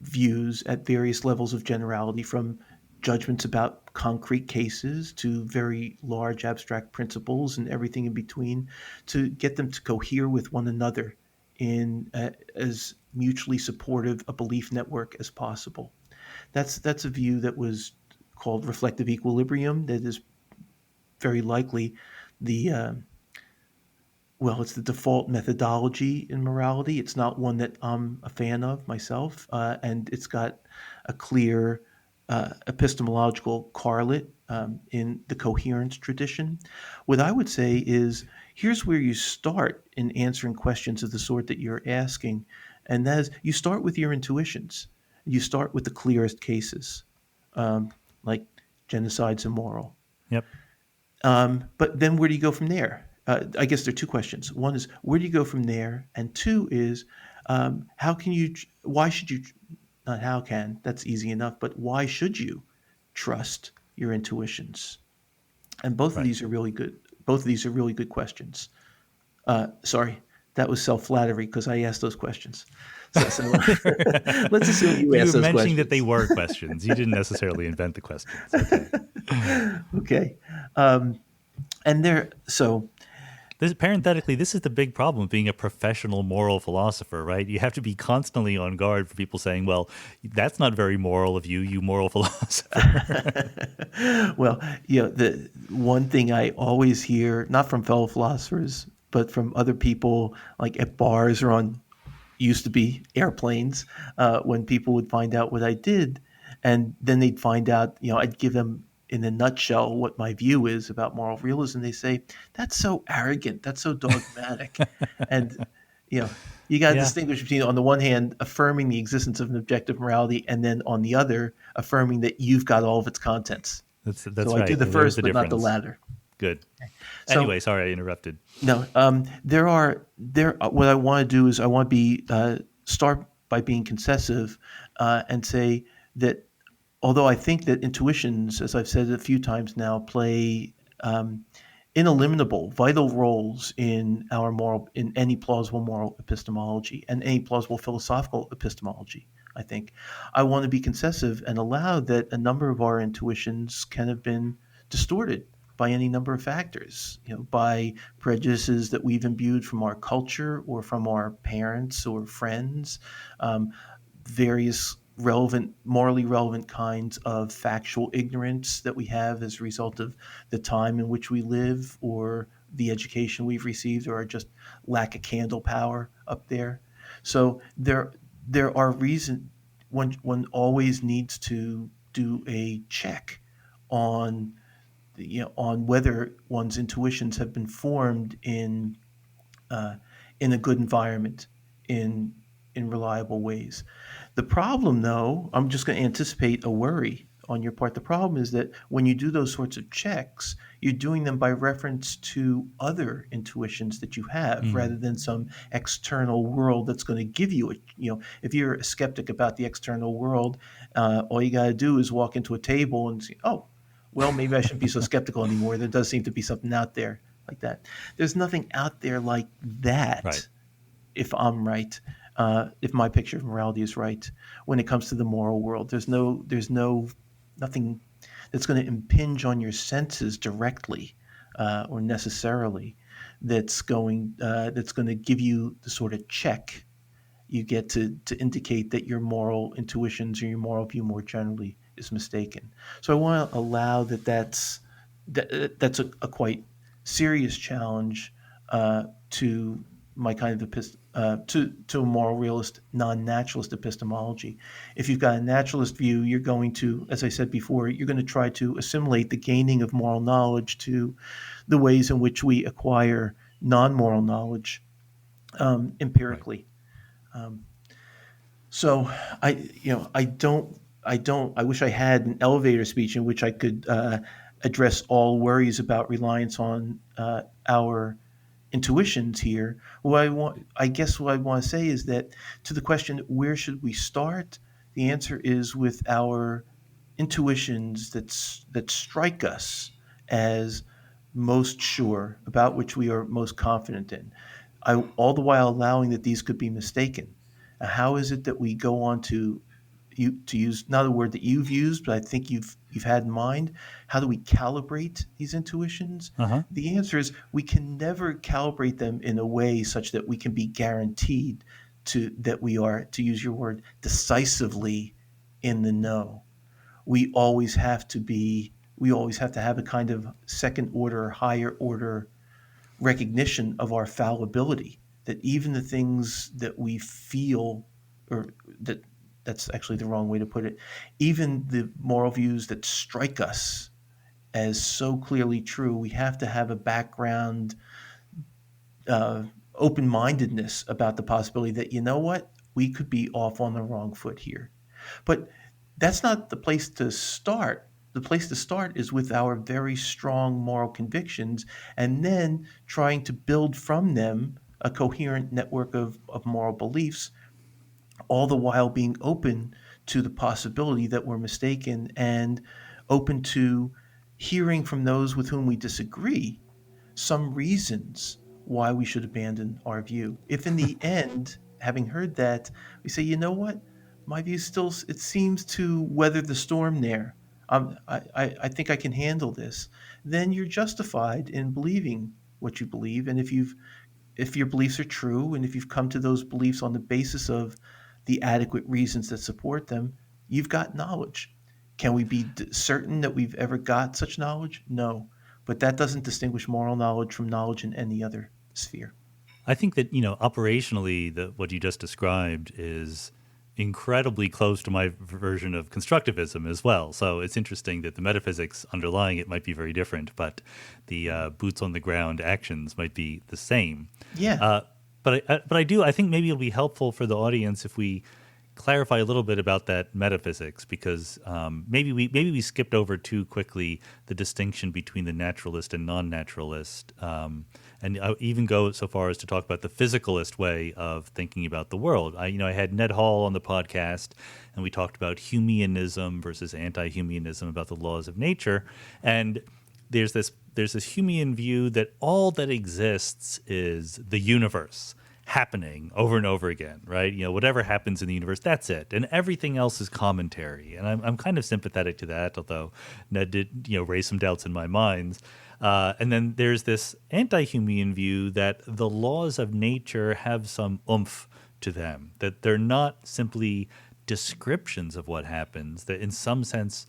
Speaker 2: views at various levels of generality, from judgments about concrete cases to very large abstract principles and everything in between, to get them to cohere with one another in as mutually supportive a belief network as possible. That's a view that was called reflective equilibrium. That is very likely the it's the default methodology in morality. It's not one that I'm a fan of myself, and it's got a clear epistemological correlate in the coherence tradition. What I would say is here's where you start in answering questions of the sort that you're asking, and that is you start with your intuitions. You start with the clearest cases, like genocide's immoral.
Speaker 1: Yep.
Speaker 2: But then where do you go from there? I guess there are two questions. One is where do you go from there, and two is how can you? Why should you? Not how can. That's easy enough. But why should you trust your intuitions? And both of
Speaker 1: Right.
Speaker 2: these are really good. Both of these are really good questions. Sorry, that was self-flattery because I asked those questions. So let's assume you
Speaker 1: You
Speaker 2: asked
Speaker 1: were
Speaker 2: those
Speaker 1: mentioning that
Speaker 2: questions.
Speaker 1: they were questions. You didn't necessarily invent the questions. Okay.
Speaker 2: Okay. And there, so
Speaker 1: Parenthetically, this is the big problem of being a professional moral philosopher, right? You have to be constantly on guard for people saying, well, that's not very moral of you, you moral philosopher.
Speaker 2: well, the one thing I always hear, not from fellow philosophers, but from other people, like at bars or on used to be airplanes, when people would find out what I did, and then they'd find out, I'd give them in a nutshell what my view is about moral realism. They say that's so arrogant, that's so dogmatic, and you know, you got to
Speaker 1: Yeah,
Speaker 2: distinguish between, on the one hand, affirming the existence of an objective morality, and then on the other, affirming that you've got all of its contents.
Speaker 1: that's
Speaker 2: So I do
Speaker 1: right.
Speaker 2: the
Speaker 1: There's
Speaker 2: first,
Speaker 1: the
Speaker 2: but not the
Speaker 1: difference.
Speaker 2: latter.
Speaker 1: Good.
Speaker 2: So
Speaker 1: Anyway, sorry I interrupted.
Speaker 2: no, what I want to do is I want to be start by being concessive and say that although I think that intuitions, as I've said a few times now, play ineliminable, vital roles in in any plausible moral epistemology and any plausible philosophical epistemology. I think I want to be concessive and allow that a number of our intuitions can have been distorted by any number of factors, by prejudices that we've imbued from our culture or from our parents or friends, various morally relevant kinds of factual ignorance that we have as a result of the time in which we live or the education we've received or just lack of candle power up there. So there are reasons one always needs to do a check on on whether one's intuitions have been formed in a good environment, in reliable ways. The problem, though, I'm just going to anticipate a worry on your part. The problem is that when you do those sorts of checks, you're doing them by reference to other intuitions that you have rather than some external world that's going to give you if you're a skeptic about the external world, all you got to do is walk into a table and say, oh, well, maybe I shouldn't be so skeptical anymore. There does seem to be something out there like that. There's nothing out there like
Speaker 1: Right.
Speaker 2: that, if I'm right, if my picture of morality is right, when it comes to the moral world. Nothing that's going to impinge on your senses directly or necessarily that's going to give you the sort of check you get to indicate that your moral intuitions or your moral view more generally is mistaken. So I want to allow that's a quite serious challenge to my kind of to a moral realist, non-naturalist epistemology. If you've got a naturalist view, you're going to, as I said before, you're going to try to assimilate the gaining of moral knowledge to the ways in which we acquire non-moral knowledge
Speaker 1: Right.
Speaker 2: empirically. Um, so I wish I had an elevator speech in which I could address all worries about reliance on our intuitions here. I guess what I want to say is that to the question, where should we start? The answer is with our intuitions that strike us as most sure, about which we are most confident in. All the while allowing that these could be mistaken. How is it that we go on to use not a word that you've used, but I think you've had in mind? How do we calibrate these intuitions?
Speaker 1: Uh-huh.
Speaker 2: The answer is we can never calibrate them in a way such that we can be guaranteed that we are, to use your word, decisively in the know. We always have to be. We always have to have a kind of second order, higher order recognition of our fallibility, that even the things that we feel, or that's actually the wrong way to put it, even the moral views that strike us as so clearly true, we have to have a background uh, open mindedness about the possibility that, you know what, we could be off on the wrong foot here. But that's not the place to start. The place to start is with our very strong moral convictions, and then trying to build from them a coherent network of moral beliefs, all the while being open to the possibility that we're mistaken, and open to hearing from those with whom we disagree some reasons why we should abandon our view. If in the end, having heard that, we say, you know what, my view still, it seems to weather the storm there. I think I can handle this. Then you're justified in believing what you believe. And if your beliefs are true, and if you've come to those beliefs on the basis of the adequate reasons that support them, you've got knowledge. Can we be certain that we've ever got such knowledge? No. But that doesn't distinguish moral knowledge from knowledge in any other sphere.
Speaker 1: I think that, operationally, what you just described is incredibly close to my version of constructivism as well. So it's interesting that the metaphysics underlying it might be very different, but the boots on the ground actions might be the same.
Speaker 2: Yeah.
Speaker 1: But I think maybe it'll be helpful for the audience if we clarify a little bit about that metaphysics, because maybe we skipped over too quickly the distinction between the naturalist and non-naturalist, and I even go so far as to talk about the physicalist way of thinking about the world. I had Ned Hall on the podcast, and we talked about Humeanism versus anti-Humeanism, about the laws of nature, and there's this Humean view that all that exists is the universe happening over and over again, right? Whatever happens in the universe, that's it, and everything else is commentary. And I'm kind of sympathetic to that, although Ned did raise some doubts in my mind. And then there's this anti-Humean view that the laws of nature have some oomph to them, that they're not simply descriptions of what happens, that in some sense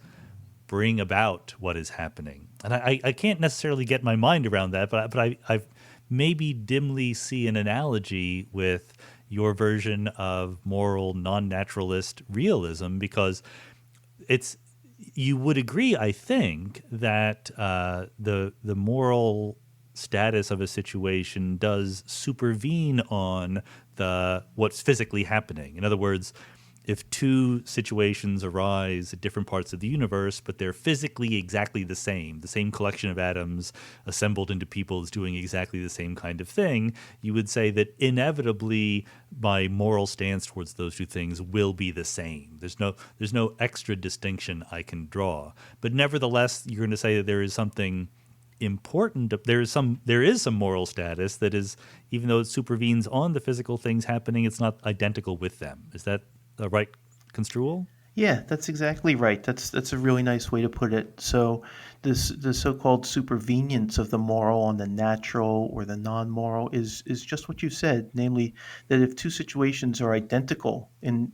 Speaker 1: bring about what is happening. And I can't necessarily get my mind around that, but I've maybe dimly see an analogy with your version of moral non-naturalist realism, because you would agree, I think, that the moral status of a situation does supervene on what's physically happening. In other words, if two situations arise at different parts of the universe, but they're physically exactly the same collection of atoms assembled into peoples doing exactly the same kind of thing, you would say that inevitably my moral stance towards those two things will be the same. There's no extra distinction I can draw. But nevertheless, you're going to say that there is something important. There is some moral status that is, even though it supervenes on the physical things happening, it's not identical with them. Is that the right construal?
Speaker 2: Yeah, that's exactly right. That's a really nice way to put it. So the so-called supervenience of the moral on the natural or the non-moral is just what you said, namely that if two situations are identical in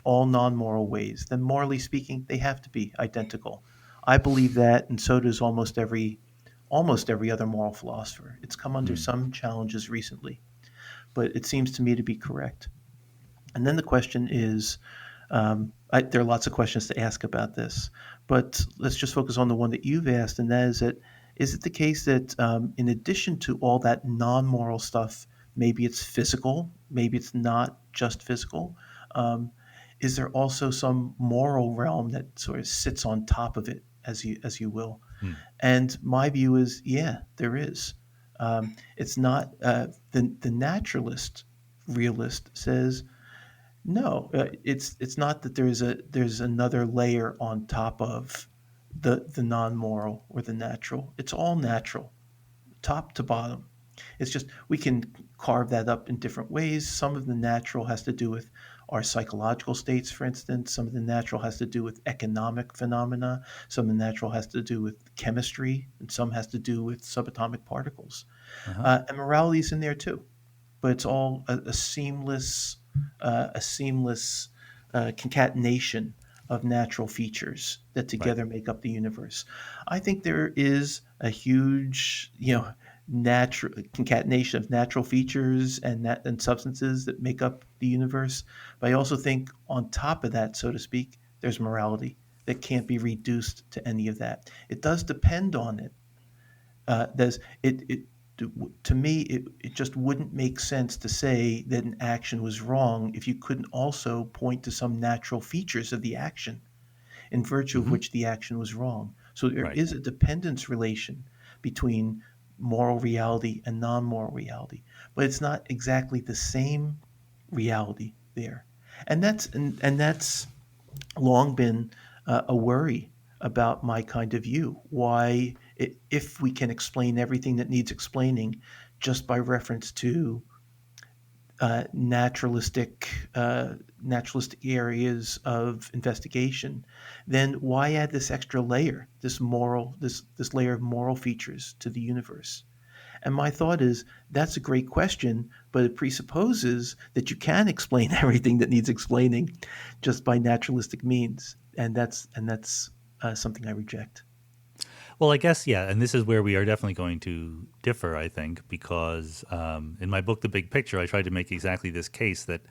Speaker 2: all non-moral ways, then morally speaking, they have to be identical. I believe that, and so does almost every other moral philosopher. It's come under some challenges recently, but it seems to me to be correct. And then the question is, there are lots of questions to ask about this, but let's just focus on the one that you've asked, and that is it the case that in addition to all that non-moral stuff, maybe it's physical, maybe it's not just physical, is there also some moral realm that sort of sits on top of it, as you will? And my view is, yeah, there is. It's not the naturalist realist says, no, it's not that there's another layer on top of the non-moral or the natural. It's all natural, top to bottom. It's just we can carve that up in different ways. Some of the natural has to do with our psychological states, for instance. Some of the natural has to do with economic phenomena. Some of the natural has to do with chemistry, and some has to do with subatomic particles.
Speaker 1: Uh-huh.
Speaker 2: And morality is in there too, but it's all a seamless, concatenation of natural features that
Speaker 1: Right.
Speaker 2: together make up the universe. I think there is a huge, natural concatenation of natural features and substances that make up the universe. But I also think on top of that, so to speak, there's morality that can't be reduced to any of that. It does depend on it. There's it to me it just wouldn't make sense to say that an action was wrong if you couldn't also point to some natural features of the action in virtue of
Speaker 1: Hmm.
Speaker 2: which the action was wrong. So there
Speaker 1: Right.
Speaker 2: is a dependence relation between moral reality and non-moral reality, but it's not exactly the same reality there. And that's long been a worry about my kind of view. Why, if we can explain everything that needs explaining just by reference to naturalistic areas of investigation, then why add this extra layer, this layer of moral features to the universe? And my thought is that's a great question, but it presupposes that you can explain everything that needs explaining just by naturalistic means, and that's something I reject.
Speaker 1: Well, I guess, yeah, and this is where we are definitely going to differ, I think, because in my book, The Big Picture, I tried to make exactly this case that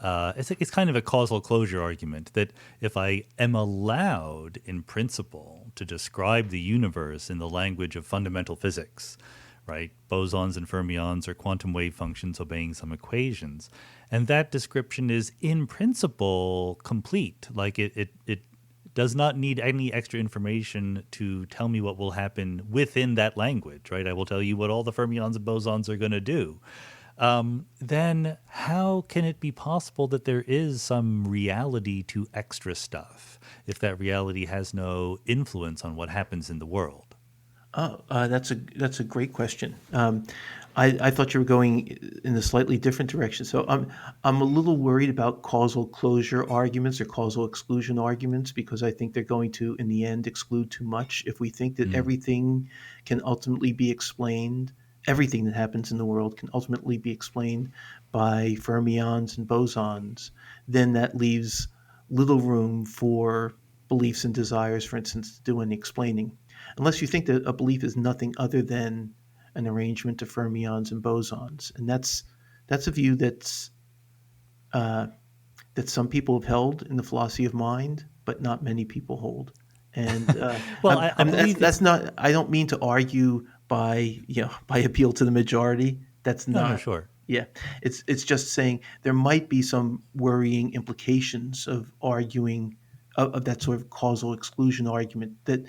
Speaker 1: it's kind of a causal closure argument that if I am allowed, in principle, to describe the universe in the language of fundamental physics, right, bosons and fermions or quantum wave functions obeying some equations, and that description is, in principle, complete, like it does not need any extra information to tell me what will happen within that language, right? I will tell you what all the fermions and bosons are going to do. Then how can it be possible that there is some reality to extra stuff if that reality has no influence on what happens in the world?
Speaker 2: Oh, that's a great question. I thought you were going in a slightly different direction. So I'm a little worried about causal closure arguments or causal exclusion arguments because I think they're going to, in the end, exclude too much. If we think that
Speaker 1: Mm.
Speaker 2: everything can ultimately be explained, everything that happens in the world can ultimately be explained by fermions and bosons, then that leaves little room for beliefs and desires, for instance, to do any explaining unless you think that a belief is nothing other than an arrangement of fermions and bosons, and that's a view uh, that some people have held in the philosophy of mind, but not many people hold. And
Speaker 1: Well, I believe
Speaker 2: that's
Speaker 1: it's
Speaker 2: not. I don't mean to argue by appeal to the majority. That's
Speaker 1: no, no,
Speaker 2: not.
Speaker 1: sure.
Speaker 2: Yeah, it's just saying there might be some worrying implications of arguing of that sort of causal exclusion argument that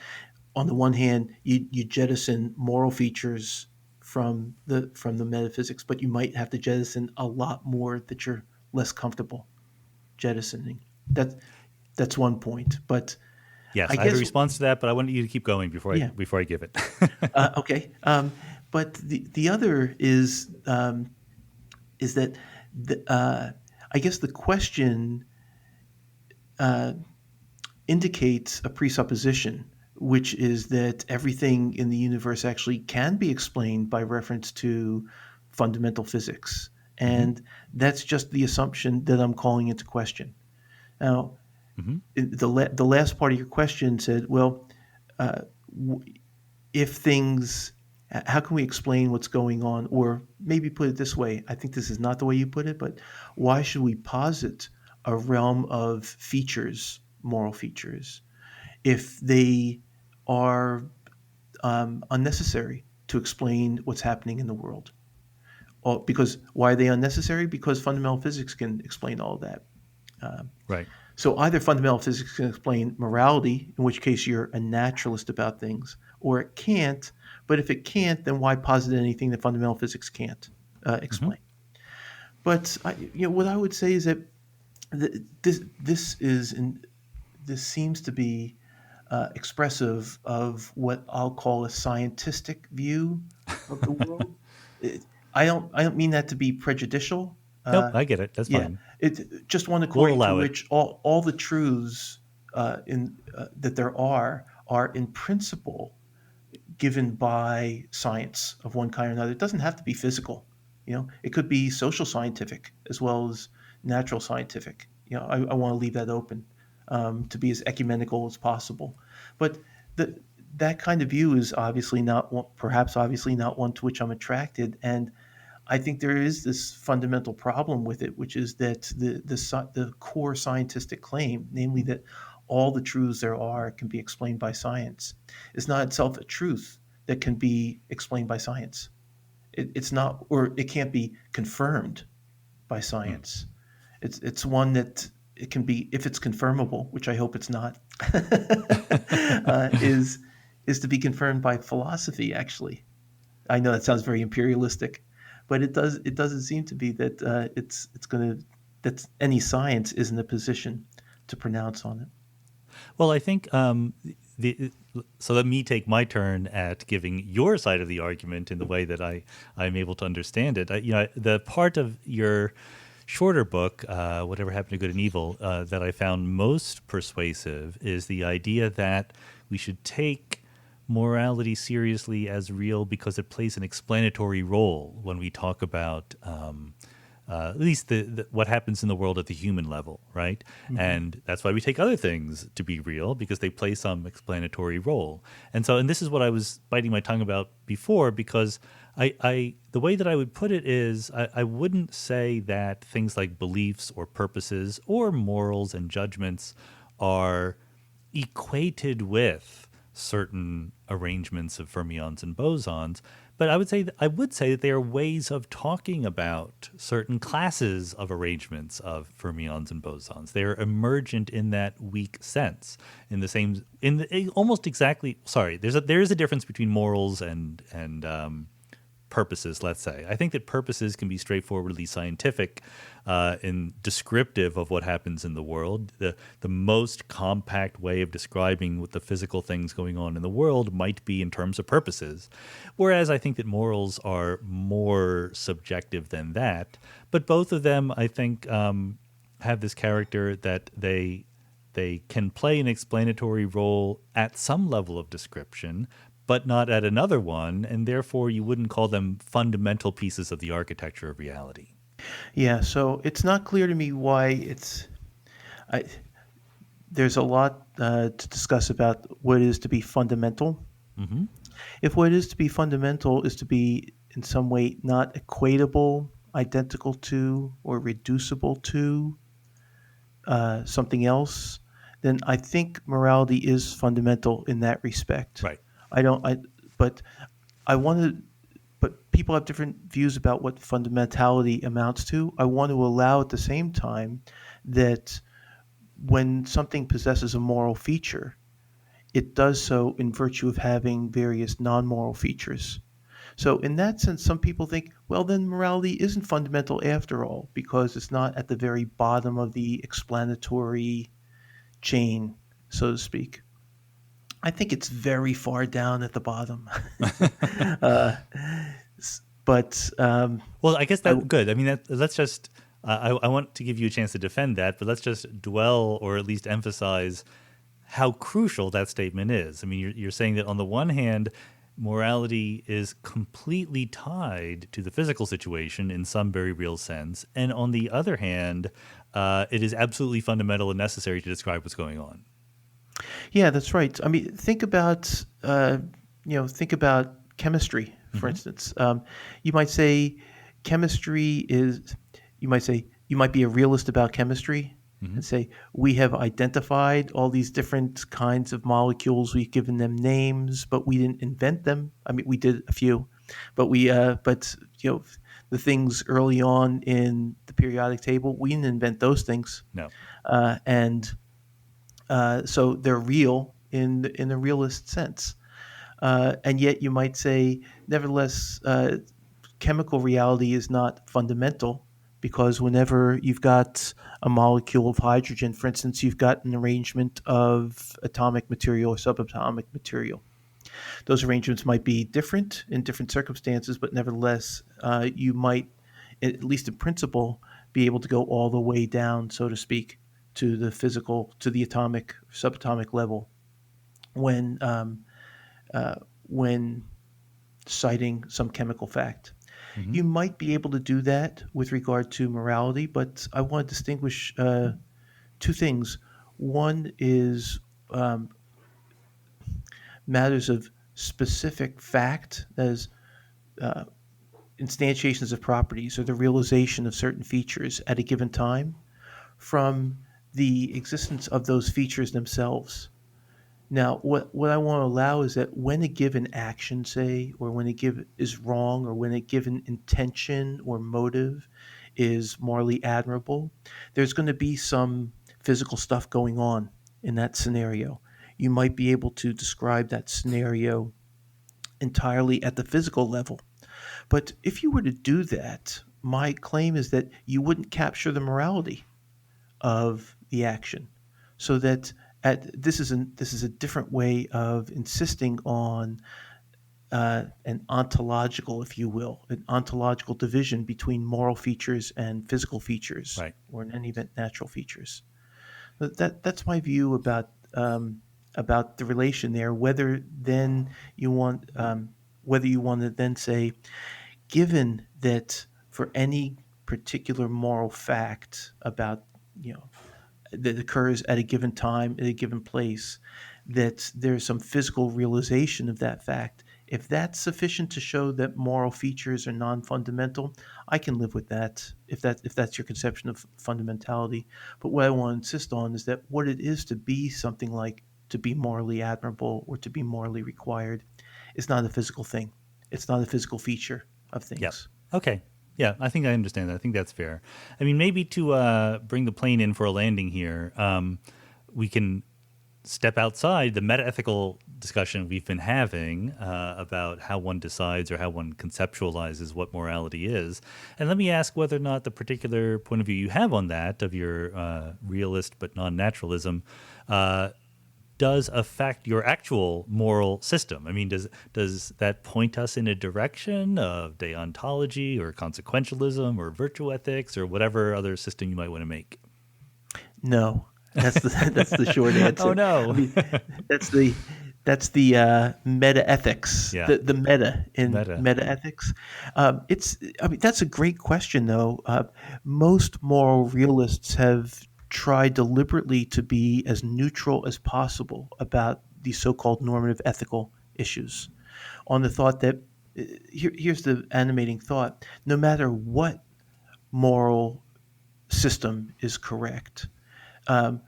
Speaker 2: on the one hand, you jettison moral features from the metaphysics, but you might have to jettison a lot more that you're less comfortable jettisoning. That that's one point. But
Speaker 1: Yes,
Speaker 2: I
Speaker 1: I have a
Speaker 2: guess
Speaker 1: response to that, but I want you to keep going
Speaker 2: yeah.
Speaker 1: before I give it.
Speaker 2: Okay. But the other is that I guess the question uh, indicates a presupposition, which is that everything in the universe actually can be explained by reference to fundamental physics.
Speaker 1: Hmm.
Speaker 2: And that's just the assumption that I'm calling into question. Now,
Speaker 1: Hmm.
Speaker 2: the last part of your question said, well, uh, if things, how can we explain what's going on? Or maybe put it this way, I think this is not the way you put it, but why should we posit a realm of features, moral features, if they are unnecessary to explain what's happening in the world? Or because why are they unnecessary? Because fundamental physics can explain all of that. Um,
Speaker 1: Right.
Speaker 2: so either fundamental physics can explain morality, in which case you're a naturalist about things, or it can't. But if it can't, then why posit anything that fundamental physics can't
Speaker 1: Hmm.
Speaker 2: explain? But what I would say is that this seems to be expressive of what I'll call a scientistic view of the world. I don't mean that to be prejudicial.
Speaker 1: Nope, I get it. That's
Speaker 2: Yeah,
Speaker 1: fine.
Speaker 2: it just one
Speaker 1: We'll
Speaker 2: according to
Speaker 1: allow it.
Speaker 2: which all the truths in that there are in principle given by science of one kind or another. It doesn't have to be physical. It could be social scientific as well as natural scientific. I want to leave that open to be as ecumenical as possible. But the, that kind of view is perhaps obviously not one to which I'm attracted. And I think there is this fundamental problem with it, which is that the core scientific claim, namely that all the truths there are can be explained by science, is not itself a truth that can be explained by science. It's not, or it can't be confirmed by
Speaker 1: Hmm.
Speaker 2: science. It's one that it can be, if it's confirmable, which I hope it's not, is to be confirmed by philosophy. Actually, I know that sounds very imperialistic, but it doesn't seem to be that it's going to that any science is in a position to pronounce on it.
Speaker 1: Well, I think the so let me take my turn at giving your side of the argument in the way that I'm able to understand it. The part of your shorter book, Whatever Happened to Good and Evil, that I found most persuasive is the idea that we should take morality seriously as real because it plays an explanatory role when we talk about at least what happens in the world at the human level, right?
Speaker 2: Hmm.
Speaker 1: And that's why we take other things to be real because they play some explanatory role. And this is what I was biting my tongue about before because the way that I would put it is I wouldn't say that things like beliefs or purposes or morals and judgments are equated with certain arrangements of fermions and bosons, but I would say that they are ways of talking about certain classes of arrangements of fermions and bosons. They are emergent in that weak sense, in the same in the, almost exactly. Sorry, there is a difference between morals and purposes, let's say. I think that purposes can be straightforwardly scientific and descriptive of what happens in the world. The most compact way of describing what the physical things going on in the world might be in terms of purposes. Whereas I think that morals are more subjective than that. But both of them, I think, have this character that they can play an explanatory role at some level of description, but not at another one, and therefore you wouldn't call them fundamental pieces of the architecture of reality.
Speaker 2: Yeah, so it's not clear to me why it's. I, there's a lot to discuss about what it is to be fundamental.
Speaker 1: Hmm.
Speaker 2: If what it is to be fundamental is to be in some way not equatable, identical to, or reducible to something else, then I think morality is fundamental in that respect.
Speaker 1: Right.
Speaker 2: I don't. But I want to. But people have different views about what fundamentality amounts to. I want to allow at the same time that when something possesses a moral feature, it does so in virtue of having various non-moral features. So, in that sense, some people think, well, then morality isn't fundamental after all, because it's not at the very bottom of the explanatory chain, so to speak. I think it's very far down at the bottom. uh, but
Speaker 1: Well, I guess
Speaker 2: I,
Speaker 1: that good. I mean, let's just. I want to give you a chance to defend that, but let's just dwell or at least emphasize how crucial that statement is. I mean, you're saying that on the one hand, morality is completely tied to the physical situation in some very real sense, and on the other hand, it is absolutely fundamental and necessary to describe what's going on.
Speaker 2: yeah, that's right. I mean, think about chemistry, for
Speaker 1: Hmm.
Speaker 2: instance. You might say chemistry is. You might be a realist about chemistry
Speaker 1: Hmm.
Speaker 2: and say we have identified all these different kinds of molecules. We've given them names, but we didn't invent them. I mean, we did a few, but the things early on in the periodic table, we didn't invent those things,
Speaker 1: No.
Speaker 2: and so they're real in a realist sense. And yet, you might say, nevertheless, chemical reality is not fundamental because whenever you've got a molecule of hydrogen, for instance, you've got an arrangement of atomic material or subatomic material. Those arrangements might be different in different circumstances, but nevertheless You might, at least in principle, be able to go all the way down, so to speak, to the physical, to the atomic, subatomic level when uh, when citing some chemical fact.
Speaker 1: Hmm.
Speaker 2: You might be able to do that with regard to morality, but I want to distinguish two things. One is um, matters of specific fact, that is, uh, instantiations of properties or the realization of certain features at a given time, from the existence of those features themselves. Now, what I want to allow is that when a given action, say, or when a given is wrong, or when a given intention or motive is morally admirable, there's going to be some physical stuff going on in that scenario. You might be able to describe that scenario entirely at the physical level. But if you were to do that, my claim is that you wouldn't capture the morality of the action. So that this is a different way of insisting on an ontological, if you will, an ontological division between moral features and physical features,
Speaker 1: Right.
Speaker 2: or in any event, natural features. That's my view about the relation there. Whether you want to then say, given that for any particular moral fact about, you know, that occurs at a given time, at a given place, that there's some physical realization of that fact. If that's sufficient to show that moral features are non-fundamental, I can live with that. If that's your conception of fundamentality. But what I want to insist on is that what it is to be something like to be morally admirable or to be morally required is not a physical thing. It's not a physical feature of
Speaker 1: Yep.
Speaker 2: things.
Speaker 1: Okay. Yeah, I think I understand that. I think that's fair. I mean, maybe to bring the plane in for a landing here, we can step outside the metaethical discussion we've been having about how one decides or how one conceptualizes what morality is. And let me ask whether or not the particular point of view you have on that, of your realist but non-naturalism, does affect your actual moral system. I mean, does that point us in a direction of deontology or consequentialism or virtue ethics or whatever other system you might want to make?
Speaker 2: No, that's the that's the short
Speaker 1: Oh
Speaker 2: answer. I
Speaker 1: no.
Speaker 2: mean, that's the that's the metaethics,
Speaker 1: Yeah,
Speaker 2: the meta in
Speaker 1: meta.
Speaker 2: metaethics. It's I mean that's a great question though. Most moral realists have tried deliberately to be as neutral as possible about these so-called normative ethical issues, on the thought that here's the animating thought: no matter what moral system is correct, um,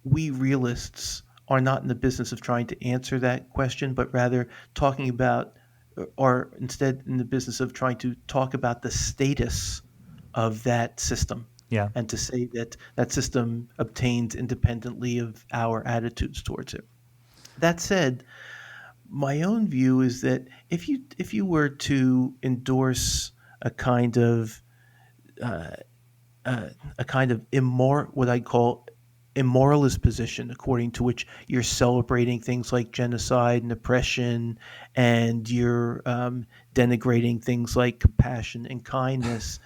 Speaker 2: we realists are not in the business of trying to answer that question, but rather talking about, or instead in the business of trying to talk about the status of that system,
Speaker 1: Yeah.
Speaker 2: and to say that that system obtains independently of our attitudes towards it. That said, my own view is that if you were to endorse a kind of uh, a kind of what I call immoralist position, according to which you're celebrating things like genocide and oppression, and you're denigrating things like compassion and kindness.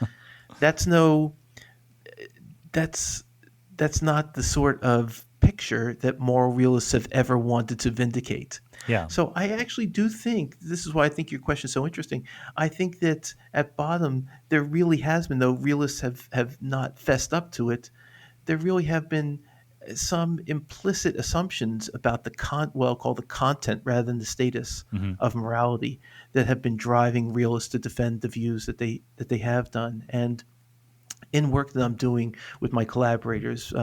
Speaker 2: That's no, that's that's not the sort of picture that moral realists have ever wanted to vindicate.
Speaker 1: Yeah.
Speaker 2: So I actually do think this is why I think your question is so interesting. I think that at bottom there really has been, though realists have not fessed up to it, there really have been some implicit assumptions about what I'll call the content rather than the status
Speaker 1: Hmm.
Speaker 2: of morality, that have been driving realists to defend the views that they have done. And in work that I'm doing with my collaborators,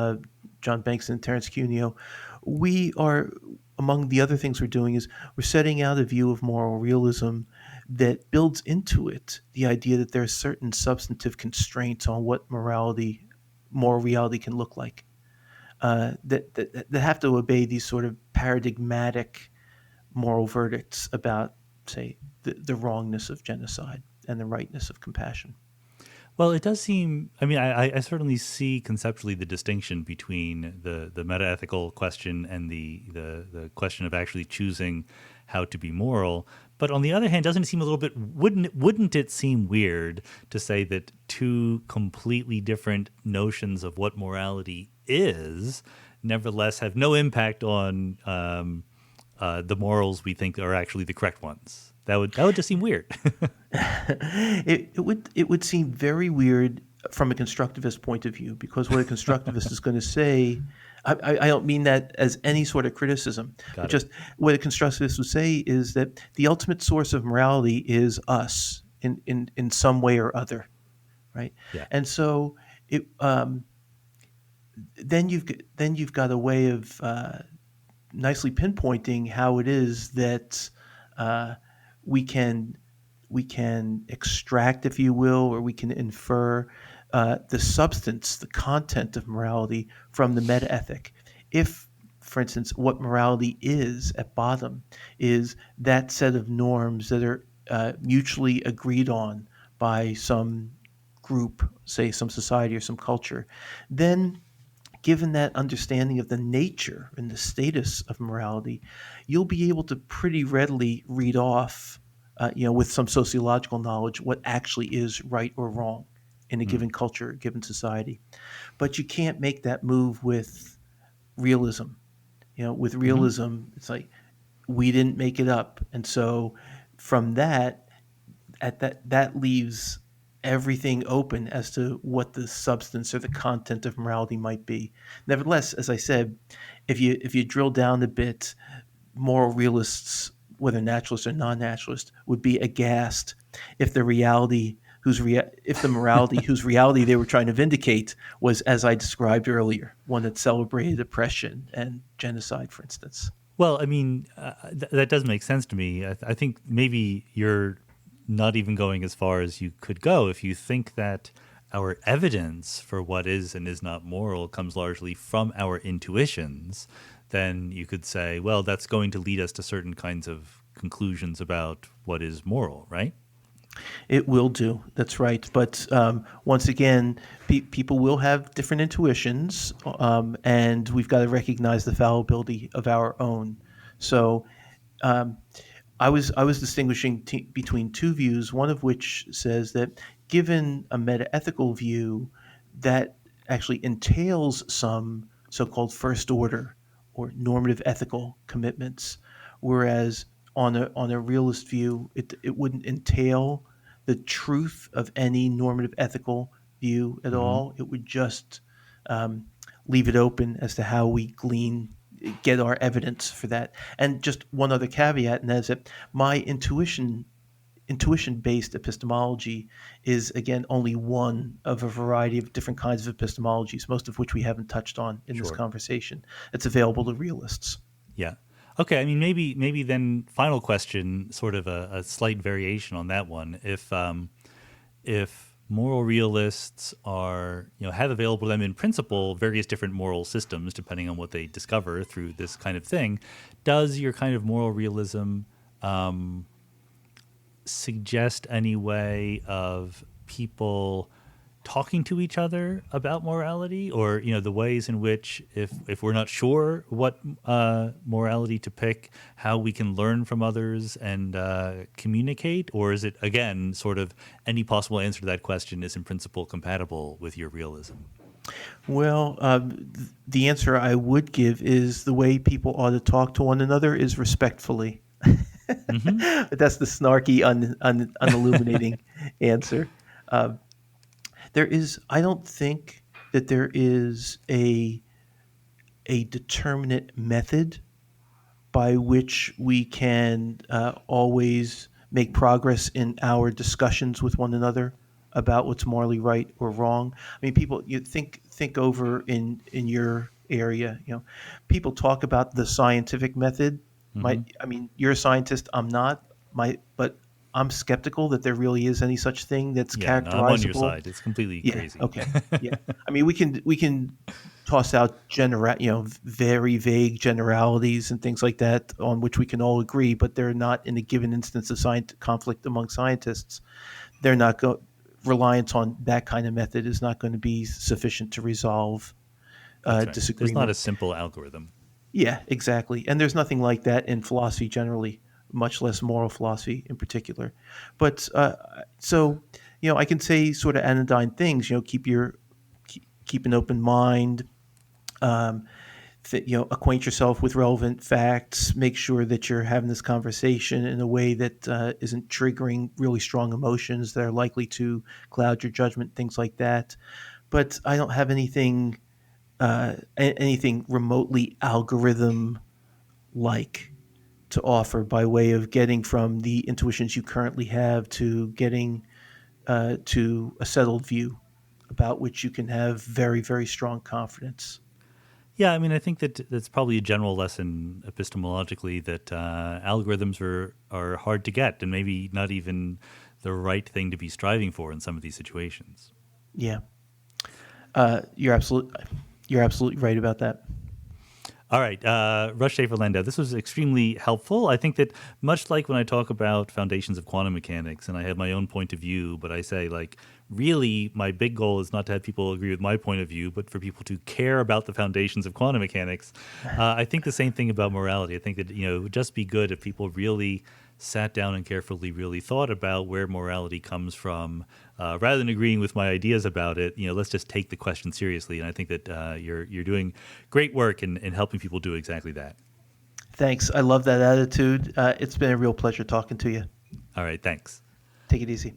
Speaker 2: John Banks and Terence Cuneo, we are, among the other things we're doing, is we're setting out a view of moral realism that builds into it the idea that there are certain substantive constraints on what moral reality can look like, that have to obey these sort of paradigmatic moral verdicts about, say, the wrongness of genocide and the rightness of compassion.
Speaker 1: Well, it does seem. I mean, I certainly see conceptually the distinction between the metaethical question and the question of actually choosing how to be moral. But on the other hand, doesn't it seem a little bit, wouldn't it seem weird to say that two completely different notions of what morality is nevertheless have no impact on the morals we think are actually the correct ones? That would just seem weird.
Speaker 2: It would seem very weird from a constructivist point of view, because what a constructivist is going to say, I don't mean that as any sort of criticism.
Speaker 1: Got it.
Speaker 2: Just what a constructivist would say is that the ultimate source of morality is us in some way or other, right?
Speaker 1: Yeah.
Speaker 2: And so then you've got a way of nicely pinpointing how it is that we can extract, if you will, or we can infer the substance, the content of morality from the metaethic. If, for instance, what morality is at bottom is that set of norms that are mutually agreed on by some group, say some society or some culture, then given that understanding of the nature and the status of morality, you'll be able to pretty readily read off, with some sociological knowledge, what actually is right or wrong in a given culture, a given society. But you can't make that move with realism. With realism, it's like we didn't make it up, and so from that, that leaves everything open as to what the substance or the content of morality might be. Nevertheless, as I said, if you drill down a bit, moral realists, whether naturalists or non-naturalists, would be aghast if the reality if the morality whose reality they were trying to vindicate was, as I described earlier, one that celebrated oppression and genocide, for instance.
Speaker 1: Well, I mean, that does make sense to me. I think maybe you're not even going as far as you could go if you think that our evidence for what is and is not moral comes largely from our intuitions. Then you could say, well, that's going to lead us to certain kinds of conclusions about what is moral, right?
Speaker 2: It will do. That's right. But once again, people will have different intuitions, and we've got to recognize the fallibility of our own. So I was distinguishing between two views, one of which says that given a metaethical view, that actually entails some so-called first order or normative ethical commitments, whereas on a realist view, it wouldn't entail the truth of any normative ethical view at all. It would just leave it open as to how we get our evidence for that. And just one other caveat, and that is that my intuition-based epistemology is, again, only one of a variety of different kinds of epistemologies, most of which we haven't touched on in this conversation. It's available to realists.
Speaker 1: Yeah. Okay. I mean, maybe then final question, sort of a slight variation on that one. If moral realists have available to them in principle various different moral systems, depending on what they discover through this kind of thing, does your kind of moral realism suggest any way of people talking to each other about morality, or the ways in which, if we're not sure what morality to pick, how we can learn from others and communicate? Or is it, again, sort of any possible answer to that question is in principle compatible with your realism?
Speaker 2: Well, the answer I would give is the way people ought to talk to one another is respectfully. But that's the snarky, unilluminating answer. I don't think that there is a determinate method by which we can always make progress in our discussions with one another about what's morally right or wrong. I mean, people, you think over in your area, people talk about the scientific method. You're a scientist, I'm not. But I'm skeptical that there really is any such thing that's characterizable.
Speaker 1: No, I'm on your side. It's completely crazy.
Speaker 2: Okay. Yeah. I mean, we can toss out very vague generalities and things like that on which we can all agree, but they're not, in a given instance of conflict among scientists, they're not reliance on that kind of method is not going to be sufficient to resolve disagreement.
Speaker 1: There's not a simple algorithm.
Speaker 2: Yeah, exactly. And there's nothing like that in philosophy generally. much less moral philosophy in particular. But so, I can say sort of anodyne things. Keep an open mind. Um, Acquaint yourself with relevant facts. Make sure that you're having this conversation in a way that isn't triggering really strong emotions that are likely to cloud your judgment. Things like that. But I don't have anything remotely algorithm like to offer by way of getting from the intuitions you currently have to getting to a settled view about which you can have very, very strong confidence.
Speaker 1: Yeah, I mean, I think that that's probably a general lesson epistemologically that algorithms are hard to get and maybe not even the right thing to be striving for in some of these situations.
Speaker 2: Yeah, you're absolutely right about that.
Speaker 1: All right, Russ Shafer-Landau, this was extremely helpful. I think that much like when I talk about foundations of quantum mechanics and I have my own point of view, but I say like, really, my big goal is not to have people agree with my point of view, but for people to care about the foundations of quantum mechanics. I think the same thing about morality. I think that, it would just be good if people really sat down and carefully really thought about where morality comes from, rather than agreeing with my ideas about it. Let's just take the question seriously. And I think that you're doing great work in helping people do exactly that.
Speaker 2: Thanks. I love that attitude. It's been a real pleasure talking to you.
Speaker 1: All right, thanks.
Speaker 2: Take it easy.